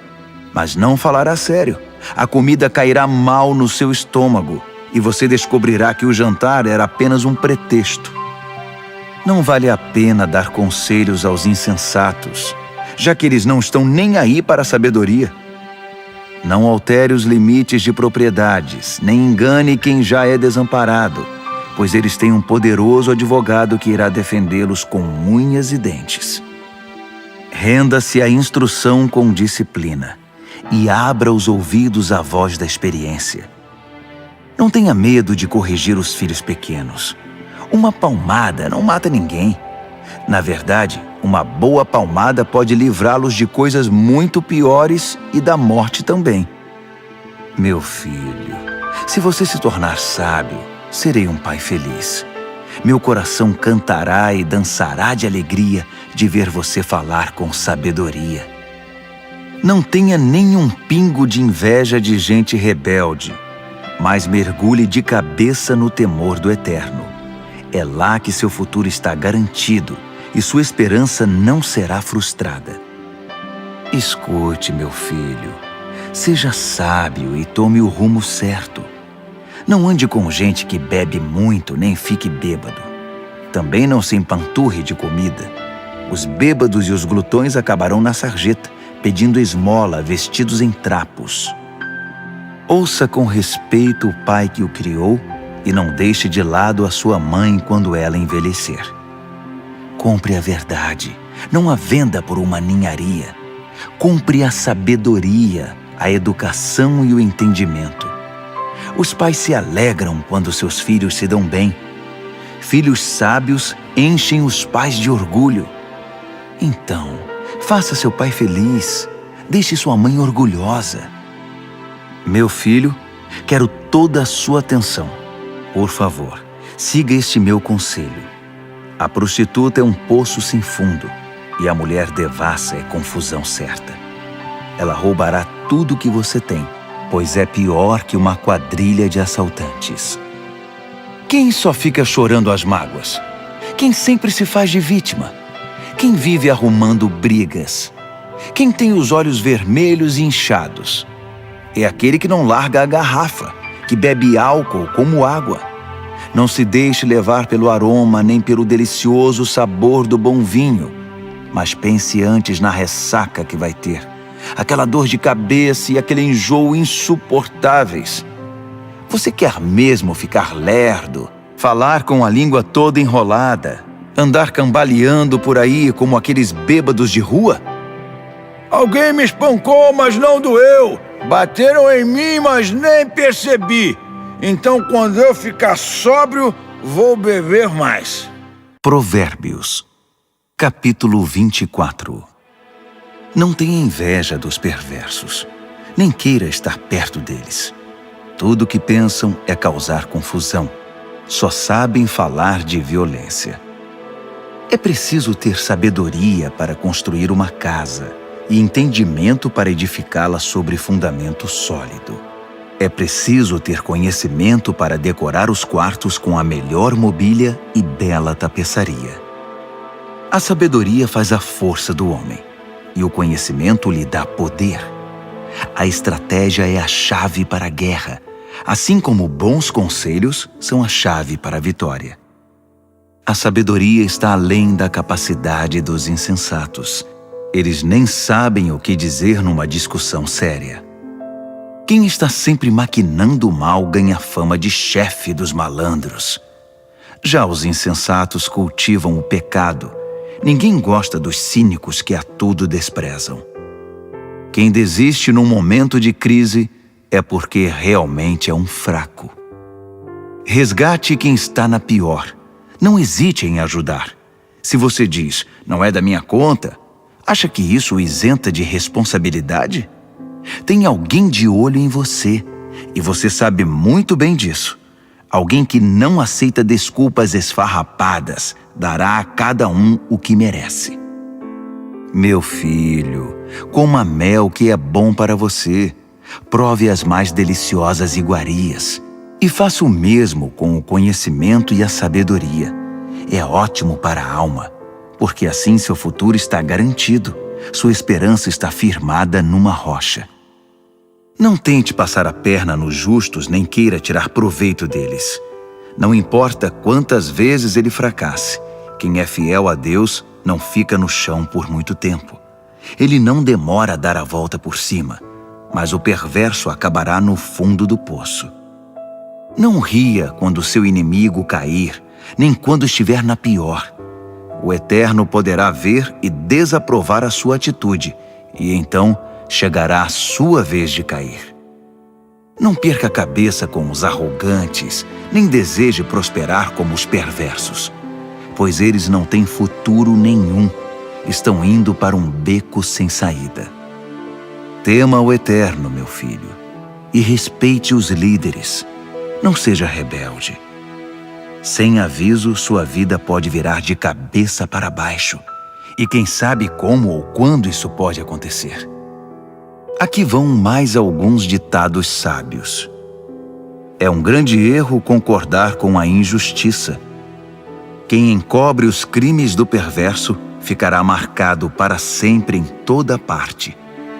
mas não falará sério. A comida cairá mal no seu estômago e você descobrirá que o jantar era apenas um pretexto. Não vale a pena dar conselhos aos insensatos, já que eles não estão nem aí para a sabedoria. Não altere os limites de propriedades, nem engane quem já é desamparado, pois eles têm um poderoso advogado que irá defendê-los com unhas e dentes. Renda-se à instrução com disciplina e abra os ouvidos à voz da experiência. Não tenha medo de corrigir os filhos pequenos. Uma palmada não mata ninguém. Na verdade, uma boa palmada pode livrá-los de coisas muito piores e da morte também. Meu filho, se você se tornar sábio, serei um pai feliz. Meu coração cantará e dançará de alegria de ver você falar com sabedoria. Não tenha nenhum pingo de inveja de gente rebelde, mas mergulhe de cabeça no temor do Eterno. É lá que seu futuro está garantido e sua esperança não será frustrada. Escute, meu filho, seja sábio e tome o rumo certo. Não ande com gente que bebe muito nem fique bêbado. Também não se empanturre de comida. Os bêbados e os glutões acabarão na sarjeta, pedindo esmola vestidos em trapos. Ouça com respeito o pai que o criou e não deixe de lado a sua mãe quando ela envelhecer. Compre a verdade, não a venda por uma ninharia. Compre a sabedoria, a educação e o entendimento. Os pais se alegram quando seus filhos se dão bem. Filhos sábios enchem os pais de orgulho. Então, faça seu pai feliz. Deixe sua mãe orgulhosa. Meu filho, quero toda a sua atenção. Por favor, siga este meu conselho. A prostituta é um poço sem fundo e a mulher devassa é confusão certa. Ela roubará tudo que você tem, pois é pior que uma quadrilha de assaltantes. Quem só fica chorando as mágoas? Quem sempre se faz de vítima? Quem vive arrumando brigas? Quem tem os olhos vermelhos e inchados? É aquele que não larga a garrafa, que bebe álcool como água. Não se deixe levar pelo aroma nem pelo delicioso sabor do bom vinho, mas pense antes na ressaca que vai ter, aquela dor de cabeça e aquele enjoo insuportáveis. Você quer mesmo ficar lerdo, falar com a língua toda enrolada, andar cambaleando por aí como aqueles bêbados de rua? Alguém me espancou, mas não doeu. Bateram em mim, mas nem percebi. Então, quando eu ficar sóbrio, vou beber mais. Provérbios, capítulo 24. Não tenha inveja dos perversos, nem queira estar perto deles. Tudo o que pensam é causar confusão. Só sabem falar de violência. É preciso ter sabedoria para construir uma casa e entendimento para edificá-la sobre fundamento sólido. É preciso ter conhecimento para decorar os quartos com a melhor mobília e bela tapeçaria. A sabedoria faz a força do homem, e o conhecimento lhe dá poder. A estratégia é a chave para a guerra, assim como bons conselhos são a chave para a vitória. A sabedoria está além da capacidade dos insensatos. Eles nem sabem o que dizer numa discussão séria. Quem está sempre maquinando o mal ganha fama de chefe dos malandros. Já os insensatos cultivam o pecado. Ninguém gosta dos cínicos que a tudo desprezam. Quem desiste num momento de crise é porque realmente é um fraco. Resgate quem está na pior. Não hesite em ajudar. Se você diz, não é da minha conta, Acha que isso o isenta de responsabilidade? Tem alguém de olho em você, e você sabe muito bem disso. Alguém que não aceita desculpas esfarrapadas dará a cada um o que merece. Meu filho, coma mel que é bom para você. Prove as mais deliciosas iguarias. E faça o mesmo com o conhecimento e a sabedoria. É ótimo para a alma, porque assim seu futuro está garantido. Sua esperança está firmada numa rocha. Não tente passar a perna nos justos, nem queira tirar proveito deles. Não importa quantas vezes ele fracasse, quem é fiel a Deus não fica no chão por muito tempo. Ele não demora a dar a volta por cima, mas o perverso acabará no fundo do poço. Não ria quando seu inimigo cair, nem quando estiver na pior. O Eterno poderá ver e desaprovar a sua atitude, e então chegará a sua vez de cair. Não perca a cabeça com os arrogantes, nem deseje prosperar como os perversos, pois eles não têm futuro nenhum, estão indo para um beco sem saída. Tema o Eterno, meu filho, e respeite os líderes. Não seja rebelde. Sem aviso, sua vida pode virar de cabeça para baixo, e quem sabe como ou quando isso pode acontecer. Aqui vão mais alguns ditados sábios. É um grande erro concordar com a injustiça. Quem encobre os crimes do perverso ficará marcado para sempre em toda parte,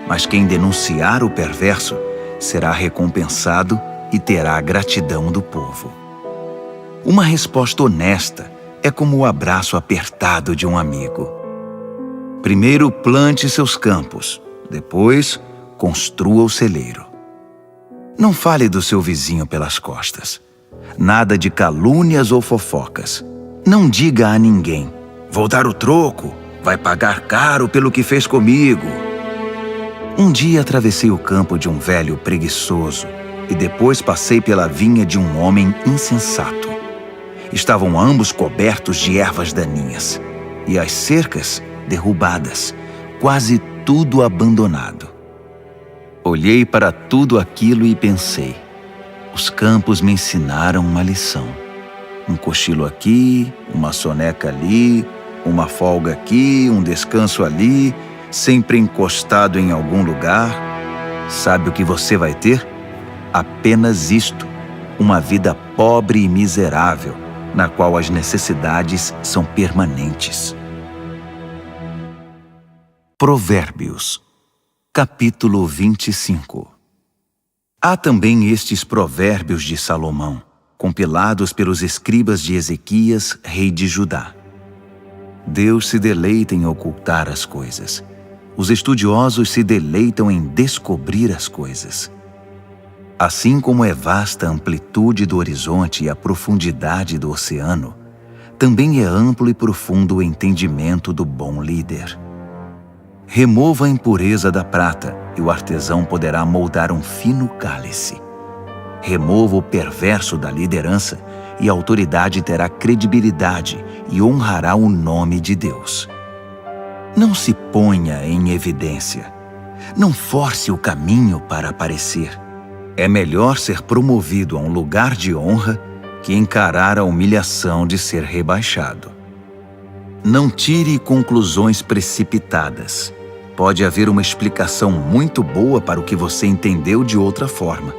mas quem denunciar o perverso será recompensado e terá a gratidão do povo. Uma resposta honesta é como o abraço apertado de um amigo. Primeiro plante seus campos, depois construa o celeiro. Não fale do seu vizinho pelas costas. Nada de calúnias ou fofocas. Não diga a ninguém: vou dar o troco, vai pagar caro pelo que fez comigo. Um dia atravessei o campo de um velho preguiçoso e depois passei pela vinha de um homem insensato. Estavam ambos cobertos de ervas daninhas e as cercas derrubadas, quase tudo abandonado. Olhei para tudo aquilo e pensei: os campos me ensinaram uma lição. Um cochilo aqui, uma soneca ali, uma folga aqui, um descanso ali, sempre encostado em algum lugar. Sabe o que você vai ter? Apenas isto: uma vida pobre e miserável, na qual as necessidades são permanentes. Provérbios, capítulo 25. Há também estes provérbios de Salomão, compilados pelos escribas de Ezequias, rei de Judá. Deus se deleita em ocultar as coisas. Os estudiosos se deleitam em descobrir as coisas. Assim como é vasta a amplitude do horizonte e a profundidade do oceano, também é amplo e profundo o entendimento do bom líder. Remova a impureza da prata, e o artesão poderá moldar um fino cálice. Remova o perverso da liderança, e a autoridade terá credibilidade e honrará o nome de Deus. Não se ponha em evidência. Não force o caminho para aparecer. É melhor ser promovido a um lugar de honra que encarar a humilhação de ser rebaixado. Não tire conclusões precipitadas. Pode haver uma explicação muito boa para o que você entendeu de outra forma.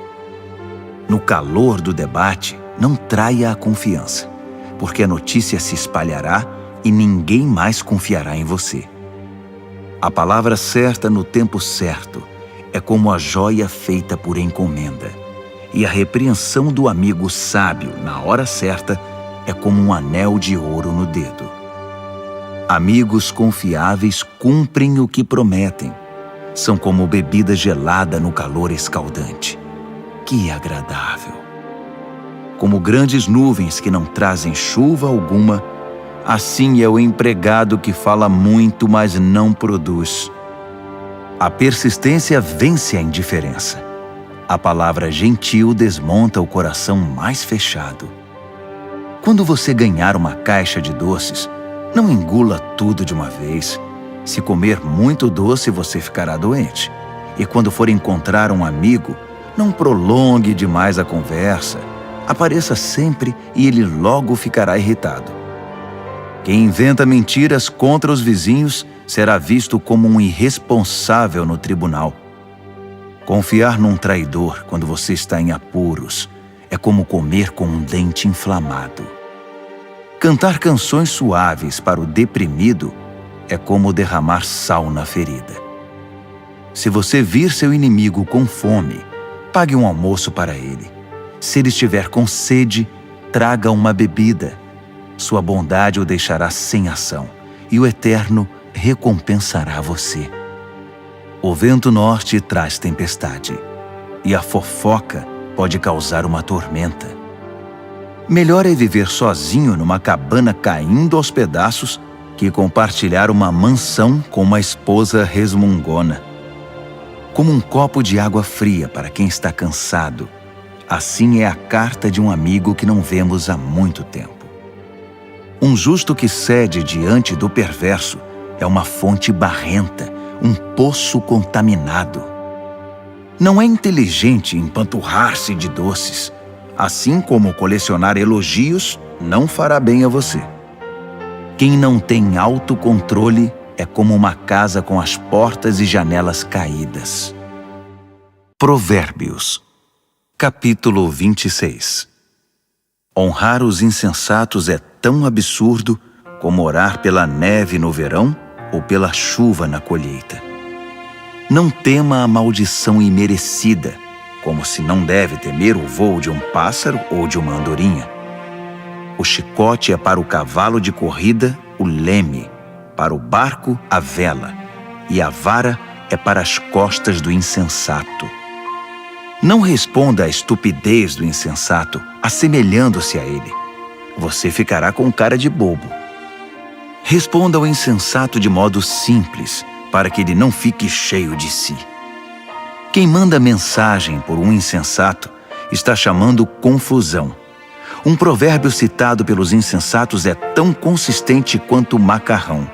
No calor do debate, não traia a confiança, porque a notícia se espalhará e ninguém mais confiará em você. A palavra certa no tempo certo é como a joia feita por encomenda, e a repreensão do amigo sábio na hora certa é como um anel de ouro no dedo. Amigos confiáveis cumprem o que prometem. São como bebida gelada no calor escaldante. Que agradável! Como grandes nuvens que não trazem chuva alguma, assim é o empregado que fala muito, mas não produz. A persistência vence a indiferença. A palavra gentil desmonta o coração mais fechado. Quando você ganhar uma caixa de doces, não engula tudo de uma vez. Se comer muito doce, você ficará doente. E quando for encontrar um amigo, não prolongue demais a conversa. Apareça sempre e ele logo ficará irritado. Quem inventa mentiras contra os vizinhos será visto como um irresponsável no tribunal. Confiar num traidor quando você está em apuros é como comer com um dente inflamado. Cantar canções suaves para o deprimido é como derramar sal na ferida. Se você vir seu inimigo com fome, pague um almoço para ele. Se ele estiver com sede, traga uma bebida. Sua bondade o deixará sem ação, e o Eterno recompensará você. O vento norte traz tempestade, e a fofoca pode causar uma tormenta. Melhor é viver sozinho numa cabana caindo aos pedaços que compartilhar uma mansão com uma esposa resmungona. Como um copo de água fria para quem está cansado, assim é a carta de um amigo que não vemos há muito tempo. Um justo que cede diante do perverso é uma fonte barrenta, um poço contaminado. Não é inteligente empanturrar-se de doces, assim como colecionar elogios não fará bem a você. Quem não tem autocontrole é como uma casa com as portas e janelas caídas. Provérbios, capítulo 26. Honrar os insensatos é tão absurdo como orar pela neve no verão ou pela chuva na colheita. Não tema a maldição imerecida, como se não deve temer o voo de um pássaro ou de uma andorinha. O chicote é para o cavalo de corrida o leme, para o barco a vela, e a vara é para as costas do insensato. Não responda à estupidez do insensato, assemelhando-se a ele. Você ficará com cara de bobo. Responda ao insensato de modo simples, para que ele não fique cheio de si. Quem manda mensagem por um insensato está chamando confusão. Um provérbio citado pelos insensatos é tão consistente quanto o macarrão.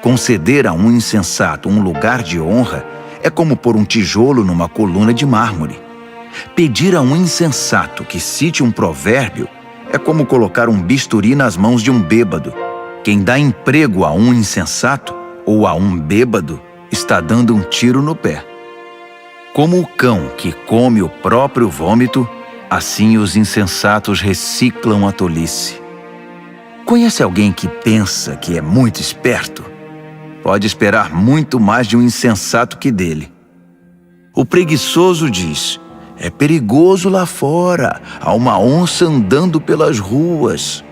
Conceder a um insensato um lugar de honra é como pôr um tijolo numa coluna de mármore. Pedir a um insensato que cite um provérbio é como colocar um bisturi nas mãos de um bêbado. Quem dá emprego a um insensato ou a um bêbado está dando um tiro no pé. Como o cão que come o próprio vômito, assim os insensatos reciclam a tolice. Conhece alguém que pensa que é muito esperto? Pode esperar muito mais de um insensato que dele. O preguiçoso diz: é perigoso lá fora, há uma onça andando pelas ruas.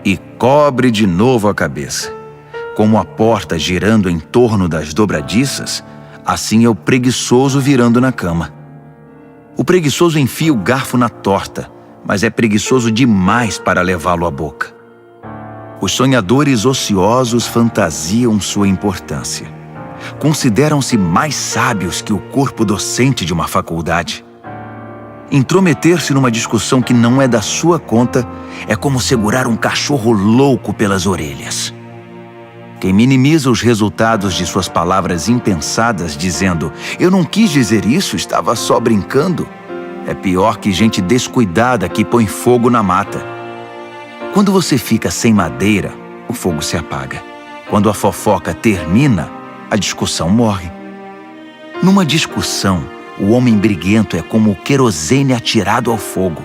E cobre de novo a cabeça. Como a porta girando em torno das dobradiças, assim é o preguiçoso virando na cama. O preguiçoso enfia o garfo na torta, mas é preguiçoso demais para levá-lo à boca. Os sonhadores ociosos fantasiam sua importância. Consideram-se mais sábios que o corpo docente de uma faculdade. Intrometer-se numa discussão que não é da sua conta é como segurar um cachorro louco pelas orelhas. Quem minimiza os resultados de suas palavras impensadas, dizendo: eu não quis dizer isso, estava só brincando, é pior que gente descuidada que põe fogo na mata. Quando você fica sem madeira, o fogo se apaga. Quando a fofoca termina, a discussão morre. Numa discussão, o homem briguento é como o querosene atirado ao fogo.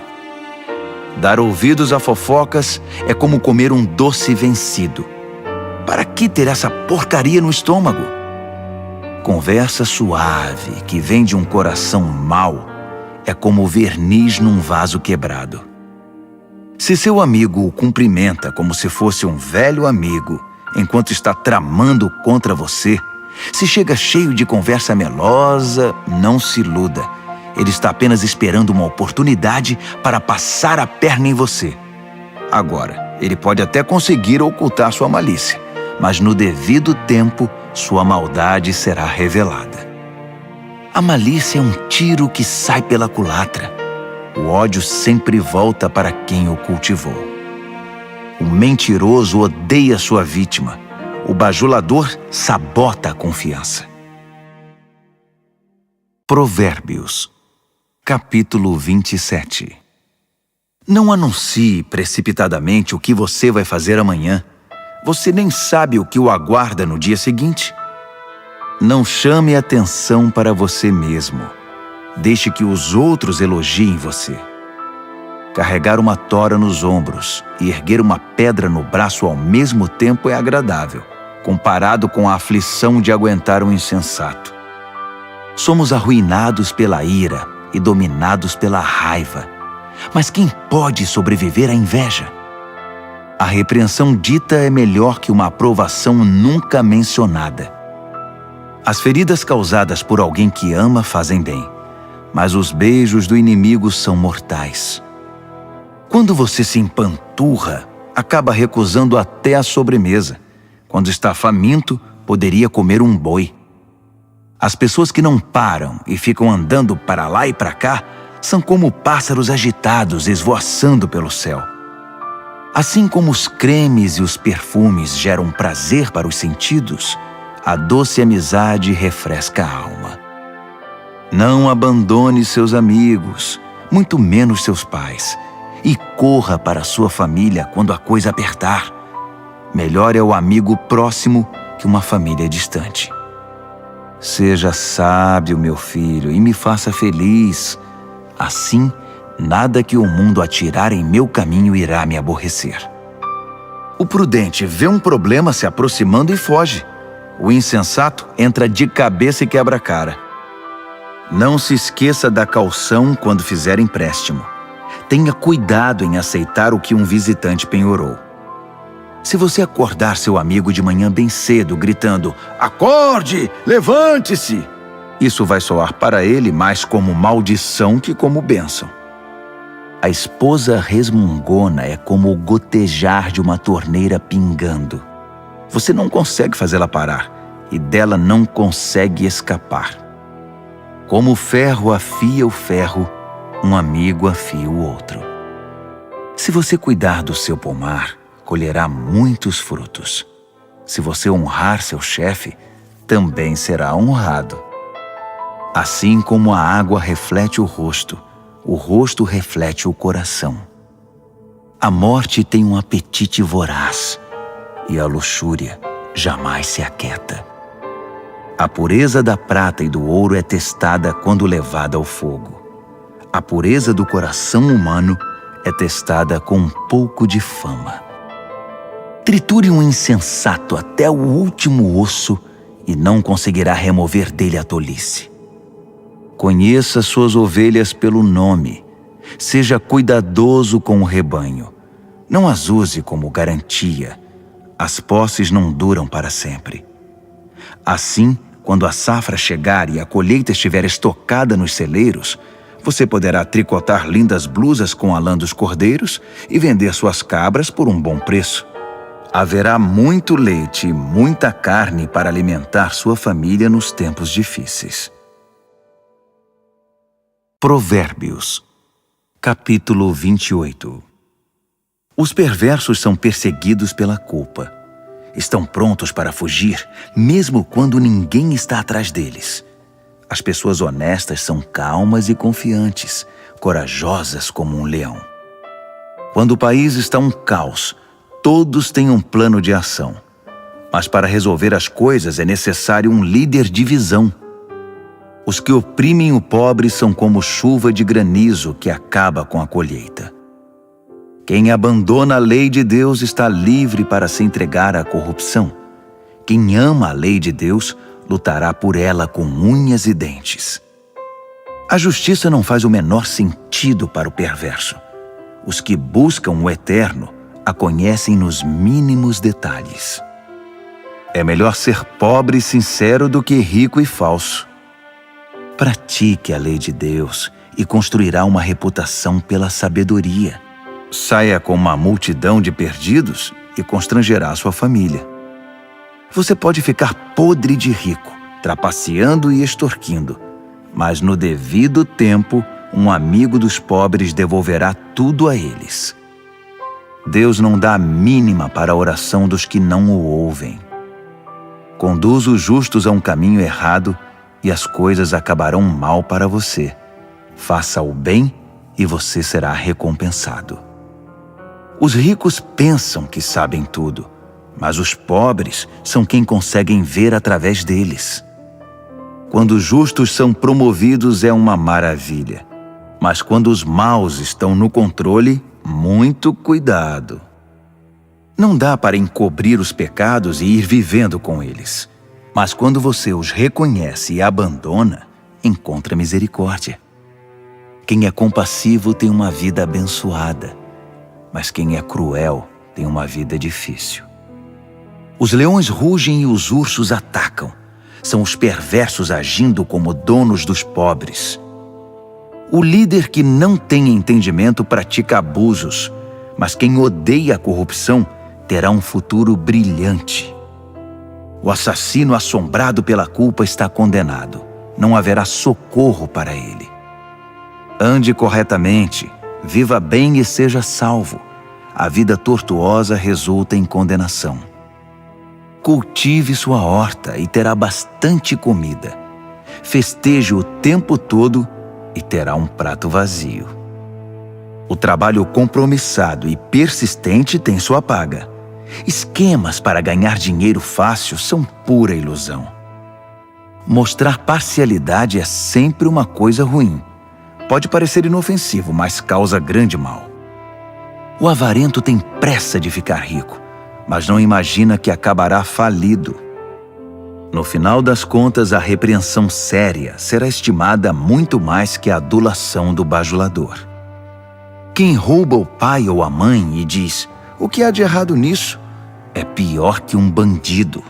Dar ouvidos a fofocas é como comer um doce vencido. Para que ter essa porcaria no estômago? Conversa suave que vem de um coração mau é como verniz num vaso quebrado. Se seu amigo o cumprimenta como se fosse um velho amigo, enquanto está tramando contra você, se chega cheio de conversa melosa, não se iluda. Ele está apenas esperando uma oportunidade para passar a perna em você. Agora, ele pode até conseguir ocultar sua malícia, mas no devido tempo, sua maldade será revelada. A malícia é um tiro que sai pela culatra. O ódio sempre volta para quem o cultivou. O mentiroso odeia sua vítima. O bajulador sabota a confiança. Provérbios, capítulo 27. Não anuncie precipitadamente o que você vai fazer amanhã. Você nem sabe o que o aguarda no dia seguinte. Não chame atenção para você mesmo. Deixe que os outros elogiem você. Carregar uma tora nos ombros e erguer uma pedra no braço ao mesmo tempo é agradável, comparado com a aflição de aguentar um insensato. Somos arruinados pela ira e dominados pela raiva. Mas quem pode sobreviver à inveja? A repreensão dita é melhor que uma aprovação nunca mencionada. As feridas causadas por alguém que ama fazem bem, mas os beijos do inimigo são mortais. Quando você se empanturra, acaba recusando até a sobremesa. Quando está faminto, poderia comer um boi. As pessoas que não param e ficam andando para lá e para cá são como pássaros agitados esvoaçando pelo céu. Assim como os cremes e os perfumes geram prazer para os sentidos, a doce amizade refresca a alma. Não abandone seus amigos, muito menos seus pais, e corra para sua família quando a coisa apertar. Melhor é o amigo próximo que uma família distante. Seja sábio, meu filho, e me faça feliz. Assim, nada que o mundo atirar em meu caminho irá me aborrecer. O prudente vê um problema se aproximando e foge. O insensato entra de cabeça e quebra a cara. Não se esqueça da caução quando fizer empréstimo. Tenha cuidado em aceitar o que um visitante penhorou. Se você acordar seu amigo de manhã bem cedo, gritando, "Acorde! Levante-se!", isso vai soar para ele mais como maldição que como bênção. A esposa resmungona é como o gotejar de uma torneira pingando. Você não consegue fazê-la parar e dela não consegue escapar. Como o ferro afia o ferro, um amigo afia o outro. Se você cuidar do seu pomar, colherá muitos frutos. Se você honrar seu chefe, também será honrado. Assim como a água reflete o rosto reflete o coração. A morte tem um apetite voraz, e a luxúria jamais se aquieta. A pureza da prata e do ouro é testada quando levada ao fogo. A pureza do coração humano é testada com um pouco de fama. Triture um insensato até o último osso e não conseguirá remover dele a tolice. Conheça suas ovelhas pelo nome. Seja cuidadoso com o rebanho. Não as use como garantia. As posses não duram para sempre. Assim, quando a safra chegar e a colheita estiver estocada nos celeiros, você poderá tricotar lindas blusas com a lã dos cordeiros e vender suas cabras por um bom preço. Haverá muito leite e muita carne para alimentar sua família nos tempos difíceis. Provérbios, capítulo 28. Os perversos são perseguidos pela culpa. Estão prontos para fugir, mesmo quando ninguém está atrás deles. As pessoas honestas são calmas e confiantes, corajosas como um leão. Quando o país está um caos, todos têm um plano de ação. Mas para resolver as coisas é necessário um líder de visão. Os que oprimem o pobre são como chuva de granizo que acaba com a colheita. Quem abandona a lei de Deus está livre para se entregar à corrupção. Quem ama a lei de Deus lutará por ela com unhas e dentes. A justiça não faz o menor sentido para o perverso. Os que buscam o eterno a conhecem nos mínimos detalhes. É melhor ser pobre e sincero do que rico e falso. Pratique a lei de Deus e construirá uma reputação pela sabedoria. Saia com uma multidão de perdidos e constrangerá sua família. Você pode ficar podre de rico, trapaceando e extorquindo, mas no devido tempo, um amigo dos pobres devolverá tudo a eles. Deus não dá a mínima para a oração dos que não o ouvem. Conduz os justos a um caminho errado e as coisas acabarão mal para você. Faça o bem e você será recompensado. Os ricos pensam que sabem tudo, mas os pobres são quem conseguem ver através deles. Quando os justos são promovidos é uma maravilha, mas quando os maus estão no controle, muito cuidado. Não dá para encobrir os pecados e ir vivendo com eles, mas quando você os reconhece e abandona, encontra misericórdia. Quem é compassivo tem uma vida abençoada, mas quem é cruel tem uma vida difícil. Os leões rugem e os ursos atacam. São os perversos agindo como donos dos pobres. O líder que não tem entendimento pratica abusos, mas quem odeia a corrupção terá um futuro brilhante. O assassino assombrado pela culpa está condenado. Não haverá socorro para ele. Ande corretamente, viva bem e seja salvo. A vida tortuosa resulta em condenação. Cultive sua horta e terá bastante comida. Festeje o tempo todo e terá um prato vazio. O trabalho compromissado e persistente tem sua paga. Esquemas para ganhar dinheiro fácil são pura ilusão. Mostrar parcialidade é sempre uma coisa ruim. Pode parecer inofensivo, mas causa grande mal. O avarento tem pressa de ficar rico, mas não imagina que acabará falido. No final das contas, a repreensão séria será estimada muito mais que a adulação do bajulador. Quem rouba o pai ou a mãe e diz: "O que há de errado nisso?", é pior que um bandido.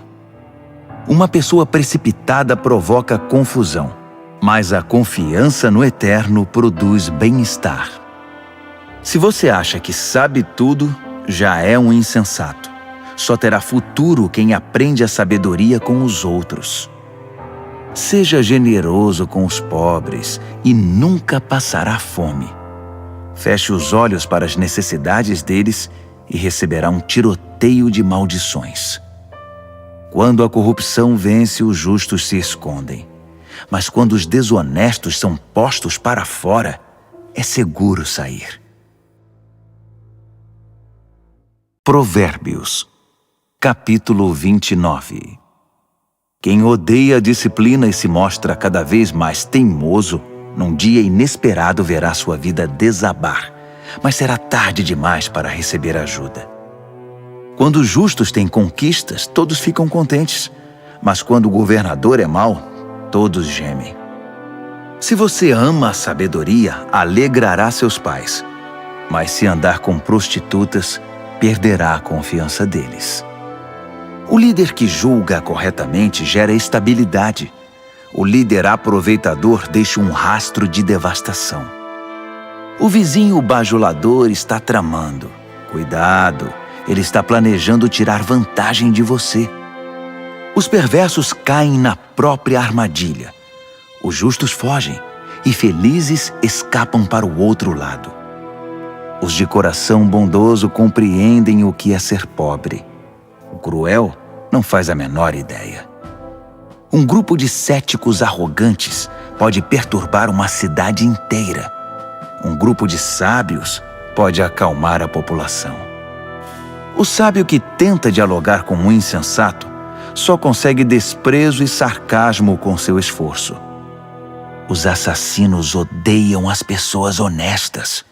Uma pessoa precipitada provoca confusão, mas a confiança no Eterno produz bem-estar. Se você acha que sabe tudo, já é um insensato. Só terá futuro quem aprende a sabedoria com os outros. Seja generoso com os pobres e nunca passará fome. Feche os olhos para as necessidades deles e receberá um tiroteio de maldições. Quando a corrupção vence, os justos se escondem. Mas quando os desonestos são postos para fora, é seguro sair. Provérbios, capítulo 29. Quem odeia a disciplina e se mostra cada vez mais teimoso, num dia inesperado verá sua vida desabar, mas será tarde demais para receber ajuda. Quando os justos têm conquistas, todos ficam contentes, mas quando o governador é mau, todos gemem. Se você ama a sabedoria, alegrará seus pais, mas se andar com prostitutas, perderá a confiança deles. O líder que julga corretamente gera estabilidade. O líder aproveitador deixa um rastro de devastação. O vizinho bajulador está tramando. Cuidado, ele está planejando tirar vantagem de você. Os perversos caem na própria armadilha. Os justos fogem e felizes escapam para o outro lado. Os de coração bondoso compreendem o que é ser pobre. O cruel não faz a menor ideia. Um grupo de céticos arrogantes pode perturbar uma cidade inteira. Um grupo de sábios pode acalmar a população. O sábio que tenta dialogar com um insensato só consegue desprezo e sarcasmo com seu esforço. Os assassinos odeiam as pessoas honestas,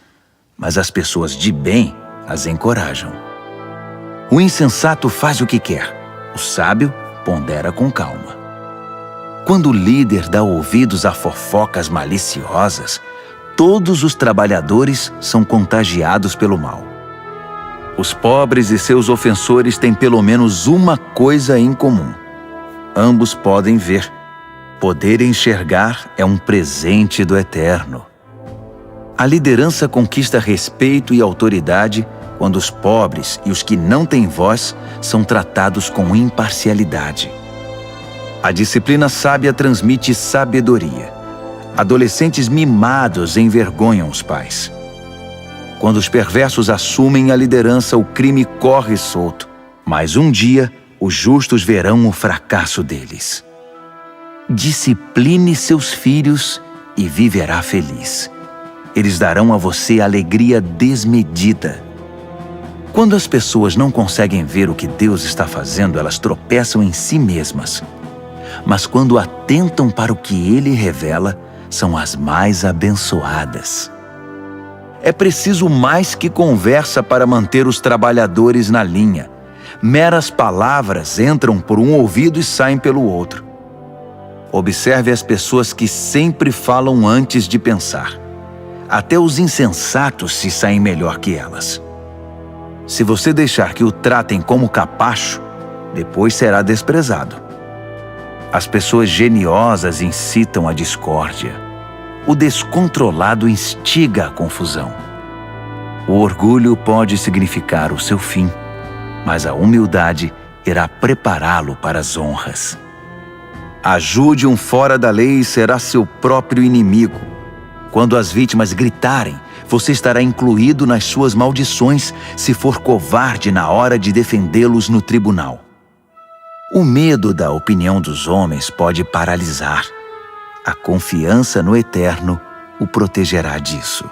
mas as pessoas de bem as encorajam. O insensato faz o que quer, o sábio pondera com calma. Quando o líder dá ouvidos a fofocas maliciosas, todos os trabalhadores são contagiados pelo mal. Os pobres e seus ofensores têm pelo menos uma coisa em comum. Ambos podem ver. Poder enxergar é um presente do Eterno. A liderança conquista respeito e autoridade quando os pobres e os que não têm voz são tratados com imparcialidade. A disciplina sábia transmite sabedoria. Adolescentes mimados envergonham os pais. Quando os perversos assumem a liderança, o crime corre solto. Mas um dia, os justos verão o fracasso deles. Discipline seus filhos e viverá feliz. Eles darão a você alegria desmedida. Quando as pessoas não conseguem ver o que Deus está fazendo, elas tropeçam em si mesmas. Mas quando atentam para o que Ele revela, são as mais abençoadas. É preciso mais que conversa para manter os trabalhadores na linha. Meras palavras entram por um ouvido e saem pelo outro. Observe as pessoas que sempre falam antes de pensar. Até os insensatos se saem melhor que elas. Se você deixar que o tratem como capacho, depois será desprezado. As pessoas geniosas incitam a discórdia. O descontrolado instiga a confusão. O orgulho pode significar o seu fim, mas a humildade irá prepará-lo para as honras. Ajude um fora da lei e será seu próprio inimigo. Quando as vítimas gritarem, você estará incluído nas suas maldições se for covarde na hora de defendê-los no tribunal. O medo da opinião dos homens pode paralisar. A confiança no Eterno o protegerá disso.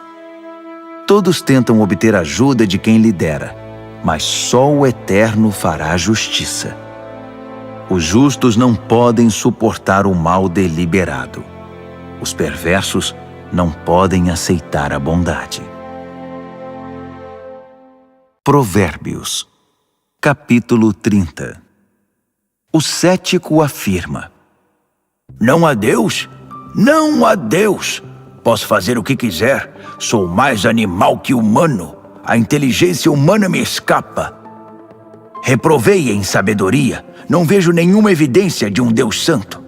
Todos tentam obter ajuda de quem lidera, mas só o Eterno fará justiça. Os justos não podem suportar o mal deliberado. Os perversos não podem aceitar a bondade. Provérbios, capítulo 30. O cético afirma: Não há Deus? Não há Deus! Posso fazer o que quiser. Sou mais animal que humano. A inteligência humana me escapa. Reprovei em sabedoria. Não vejo nenhuma evidência de um Deus santo.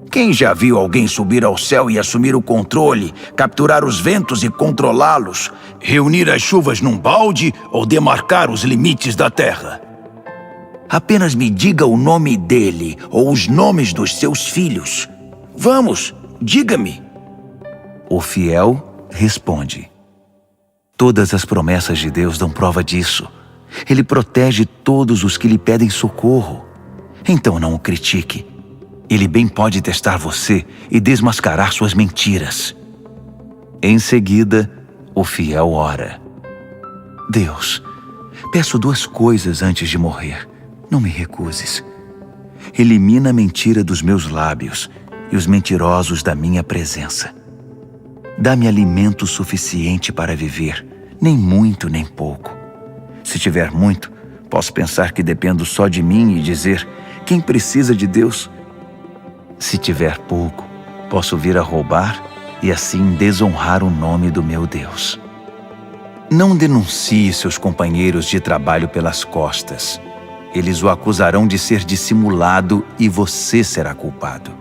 Quem já viu alguém subir ao céu e assumir o controle, capturar os ventos e controlá-los, reunir as chuvas num balde ou demarcar os limites da terra? Apenas me diga o nome dele ou os nomes dos seus filhos. Vamos, diga-me. O fiel responde: Todas as promessas de Deus dão prova disso. Ele protege todos os que lhe pedem socorro. Então não o critique. Ele bem pode testar você e desmascarar suas mentiras. Em seguida, o fiel ora: Deus, peço 2 coisas antes de morrer. Não me recuses. Elimina a mentira dos meus lábios e os mentirosos da minha presença. Dá-me alimento suficiente para viver, nem muito nem pouco. Se tiver muito, posso pensar que dependo só de mim e dizer: quem precisa de Deus? Se tiver pouco, posso vir a roubar e assim desonrar o nome do meu Deus. Não denuncie seus companheiros de trabalho pelas costas. Eles o acusarão de ser dissimulado e você será culpado.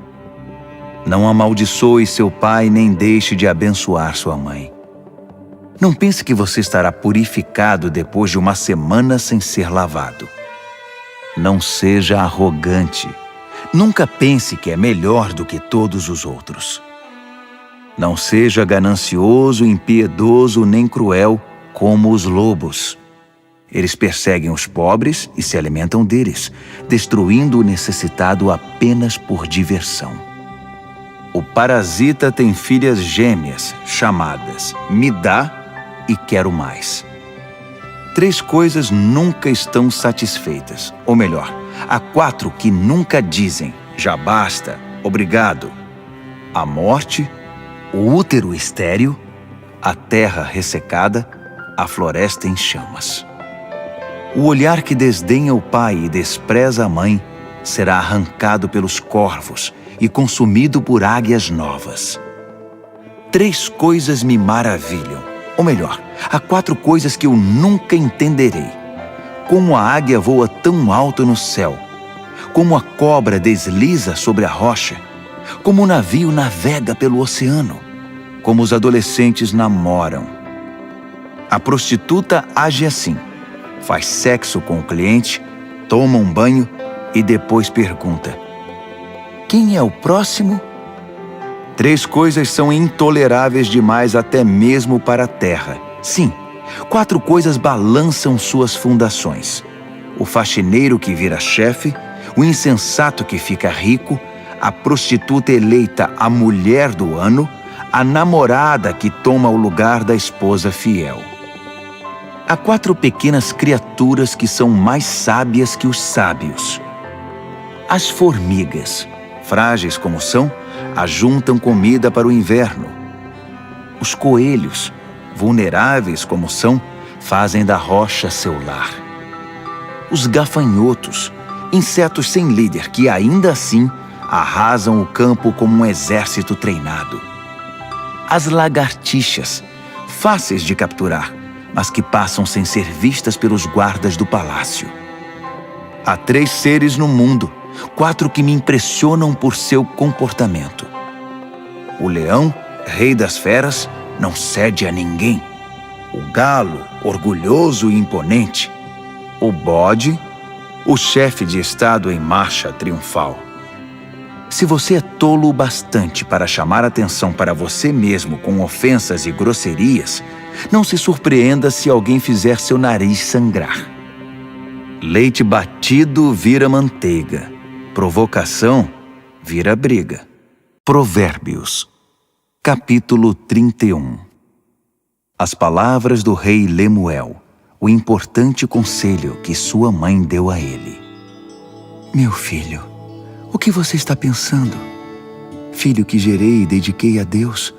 Não amaldiçoe seu pai nem deixe de abençoar sua mãe. Não pense que você estará purificado depois de uma semana sem ser lavado. Não seja arrogante. Nunca pense que é melhor do que todos os outros. Não seja ganancioso, impiedoso nem cruel como os lobos. Eles perseguem os pobres e se alimentam deles, destruindo o necessitado apenas por diversão. O parasita tem filhas gêmeas, chamadas me dá e quero mais. 3 coisas nunca estão satisfeitas, ou melhor, há 4 que nunca dizem já basta, obrigado: a morte, o útero estéril, a terra ressecada, a floresta em chamas. O olhar que desdenha o pai e despreza a mãe será arrancado pelos corvos e consumido por águias novas. 3 coisas me maravilham, ou melhor, há 4 coisas que eu nunca entenderei. Como a águia voa tão alto no céu, como a cobra desliza sobre a rocha, como o navio navega pelo oceano, como os adolescentes namoram. A prostituta age assim: faz sexo com o cliente, toma um banho e depois pergunta: quem é o próximo? 3 coisas são intoleráveis demais até mesmo para a terra. Sim, 4 coisas balançam suas fundações: o faxineiro que vira chefe, o insensato que fica rico, a prostituta eleita a mulher do ano, a namorada que toma o lugar da esposa fiel. Há 4 pequenas criaturas que são mais sábias que os sábios. As formigas, frágeis como são, ajuntam comida para o inverno. Os coelhos, vulneráveis como são, fazem da rocha seu lar. Os gafanhotos, insetos sem líder que ainda assim arrasam o campo como um exército treinado. As lagartixas, fáceis de capturar, mas que passam sem ser vistas pelos guardas do palácio. Há 3 seres no mundo, 4 que me impressionam por seu comportamento. O leão, rei das feras, não cede a ninguém. O galo, orgulhoso e imponente. O bode, o chefe de estado em marcha triunfal. Se você é tolo o bastante para chamar atenção para você mesmo com ofensas e grosserias, não se surpreenda se alguém fizer seu nariz sangrar. Leite batido vira manteiga. Provocação vira briga. Provérbios, capítulo 31. As palavras do rei Lemuel, o importante conselho que sua mãe deu a ele. Meu filho, o que você está pensando? Filho que gerei e dediquei a Deus,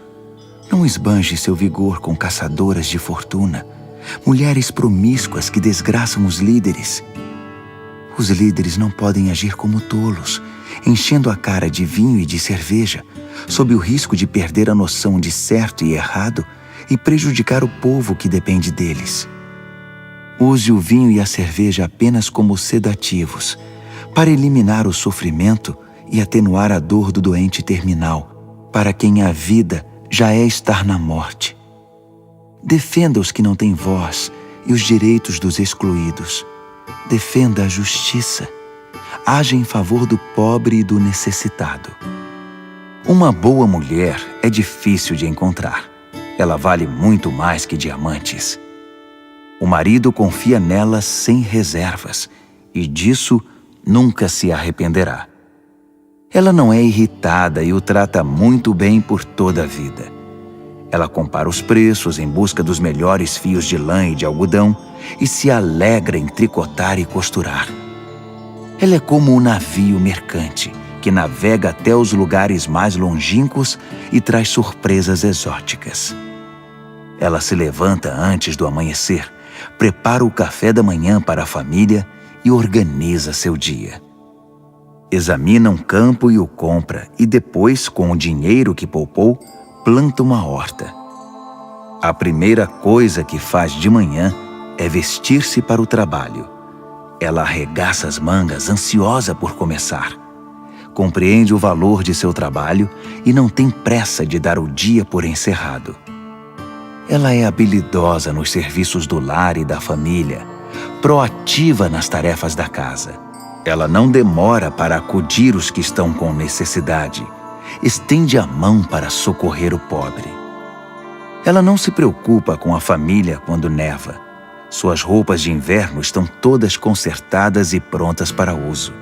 não esbanje seu vigor com caçadoras de fortuna, mulheres promíscuas que desgraçam os líderes. Os líderes não podem agir como tolos, enchendo a cara de vinho e de cerveja, sob o risco de perder a noção de certo e errado e prejudicar o povo que depende deles. Use o vinho e a cerveja apenas como sedativos, para eliminar o sofrimento e atenuar a dor do doente terminal, para quem a vida já é estar na morte. Defenda os que não têm voz e os direitos dos excluídos. Defenda a justiça. Haja em favor do pobre e do necessitado. Uma boa mulher é difícil de encontrar. Ela vale muito mais que diamantes. O marido confia nela sem reservas e disso nunca se arrependerá. Ela não é irritada e o trata muito bem por toda a vida. Ela compara os preços em busca dos melhores fios de lã e de algodão e se alegra em tricotar e costurar. Ela é como um navio mercante que navega até os lugares mais longínquos e traz surpresas exóticas. Ela se levanta antes do amanhecer, prepara o café da manhã para a família e organiza seu dia. Examina um campo e o compra e depois, com o dinheiro que poupou, planta uma horta. A primeira coisa que faz de manhã é vestir-se para o trabalho. Ela arregaça as mangas, ansiosa por começar. Compreende o valor de seu trabalho e não tem pressa de dar o dia por encerrado. Ela é habilidosa nos serviços do lar e da família, proativa nas tarefas da casa. Ela não demora para acudir os que estão com necessidade. Estende a mão para socorrer o pobre. Ela não se preocupa com a família quando neva. Suas roupas de inverno estão todas consertadas e prontas para uso.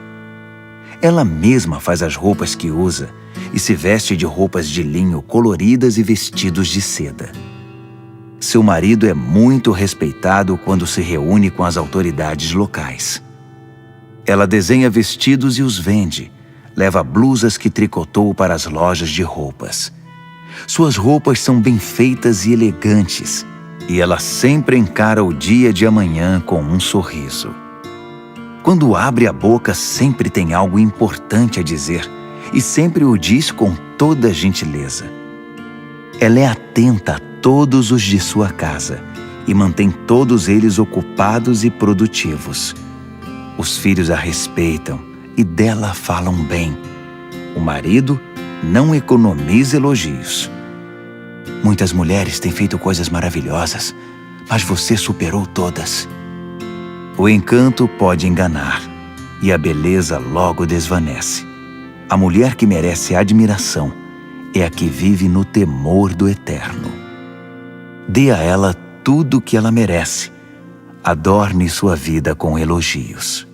Ela mesma faz as roupas que usa e se veste de roupas de linho coloridas e vestidos de seda. Seu marido é muito respeitado quando se reúne com as autoridades locais. Ela desenha vestidos e os vende. Leva blusas que tricotou para as lojas de roupas. Suas roupas são bem feitas e elegantes, e ela sempre encara o dia de amanhã com um sorriso. Quando abre a boca, sempre tem algo importante a dizer, e sempre o diz com toda gentileza. Ela é atenta a todos os de sua casa, e mantém todos eles ocupados e produtivos. Os filhos a respeitam, e dela falam bem. O marido não economiza elogios. Muitas mulheres têm feito coisas maravilhosas, mas você superou todas. O encanto pode enganar, e a beleza logo desvanece. A mulher que merece admiração é a que vive no temor do Eterno. Dê a ela tudo o que ela merece. adorne sua vida com elogios.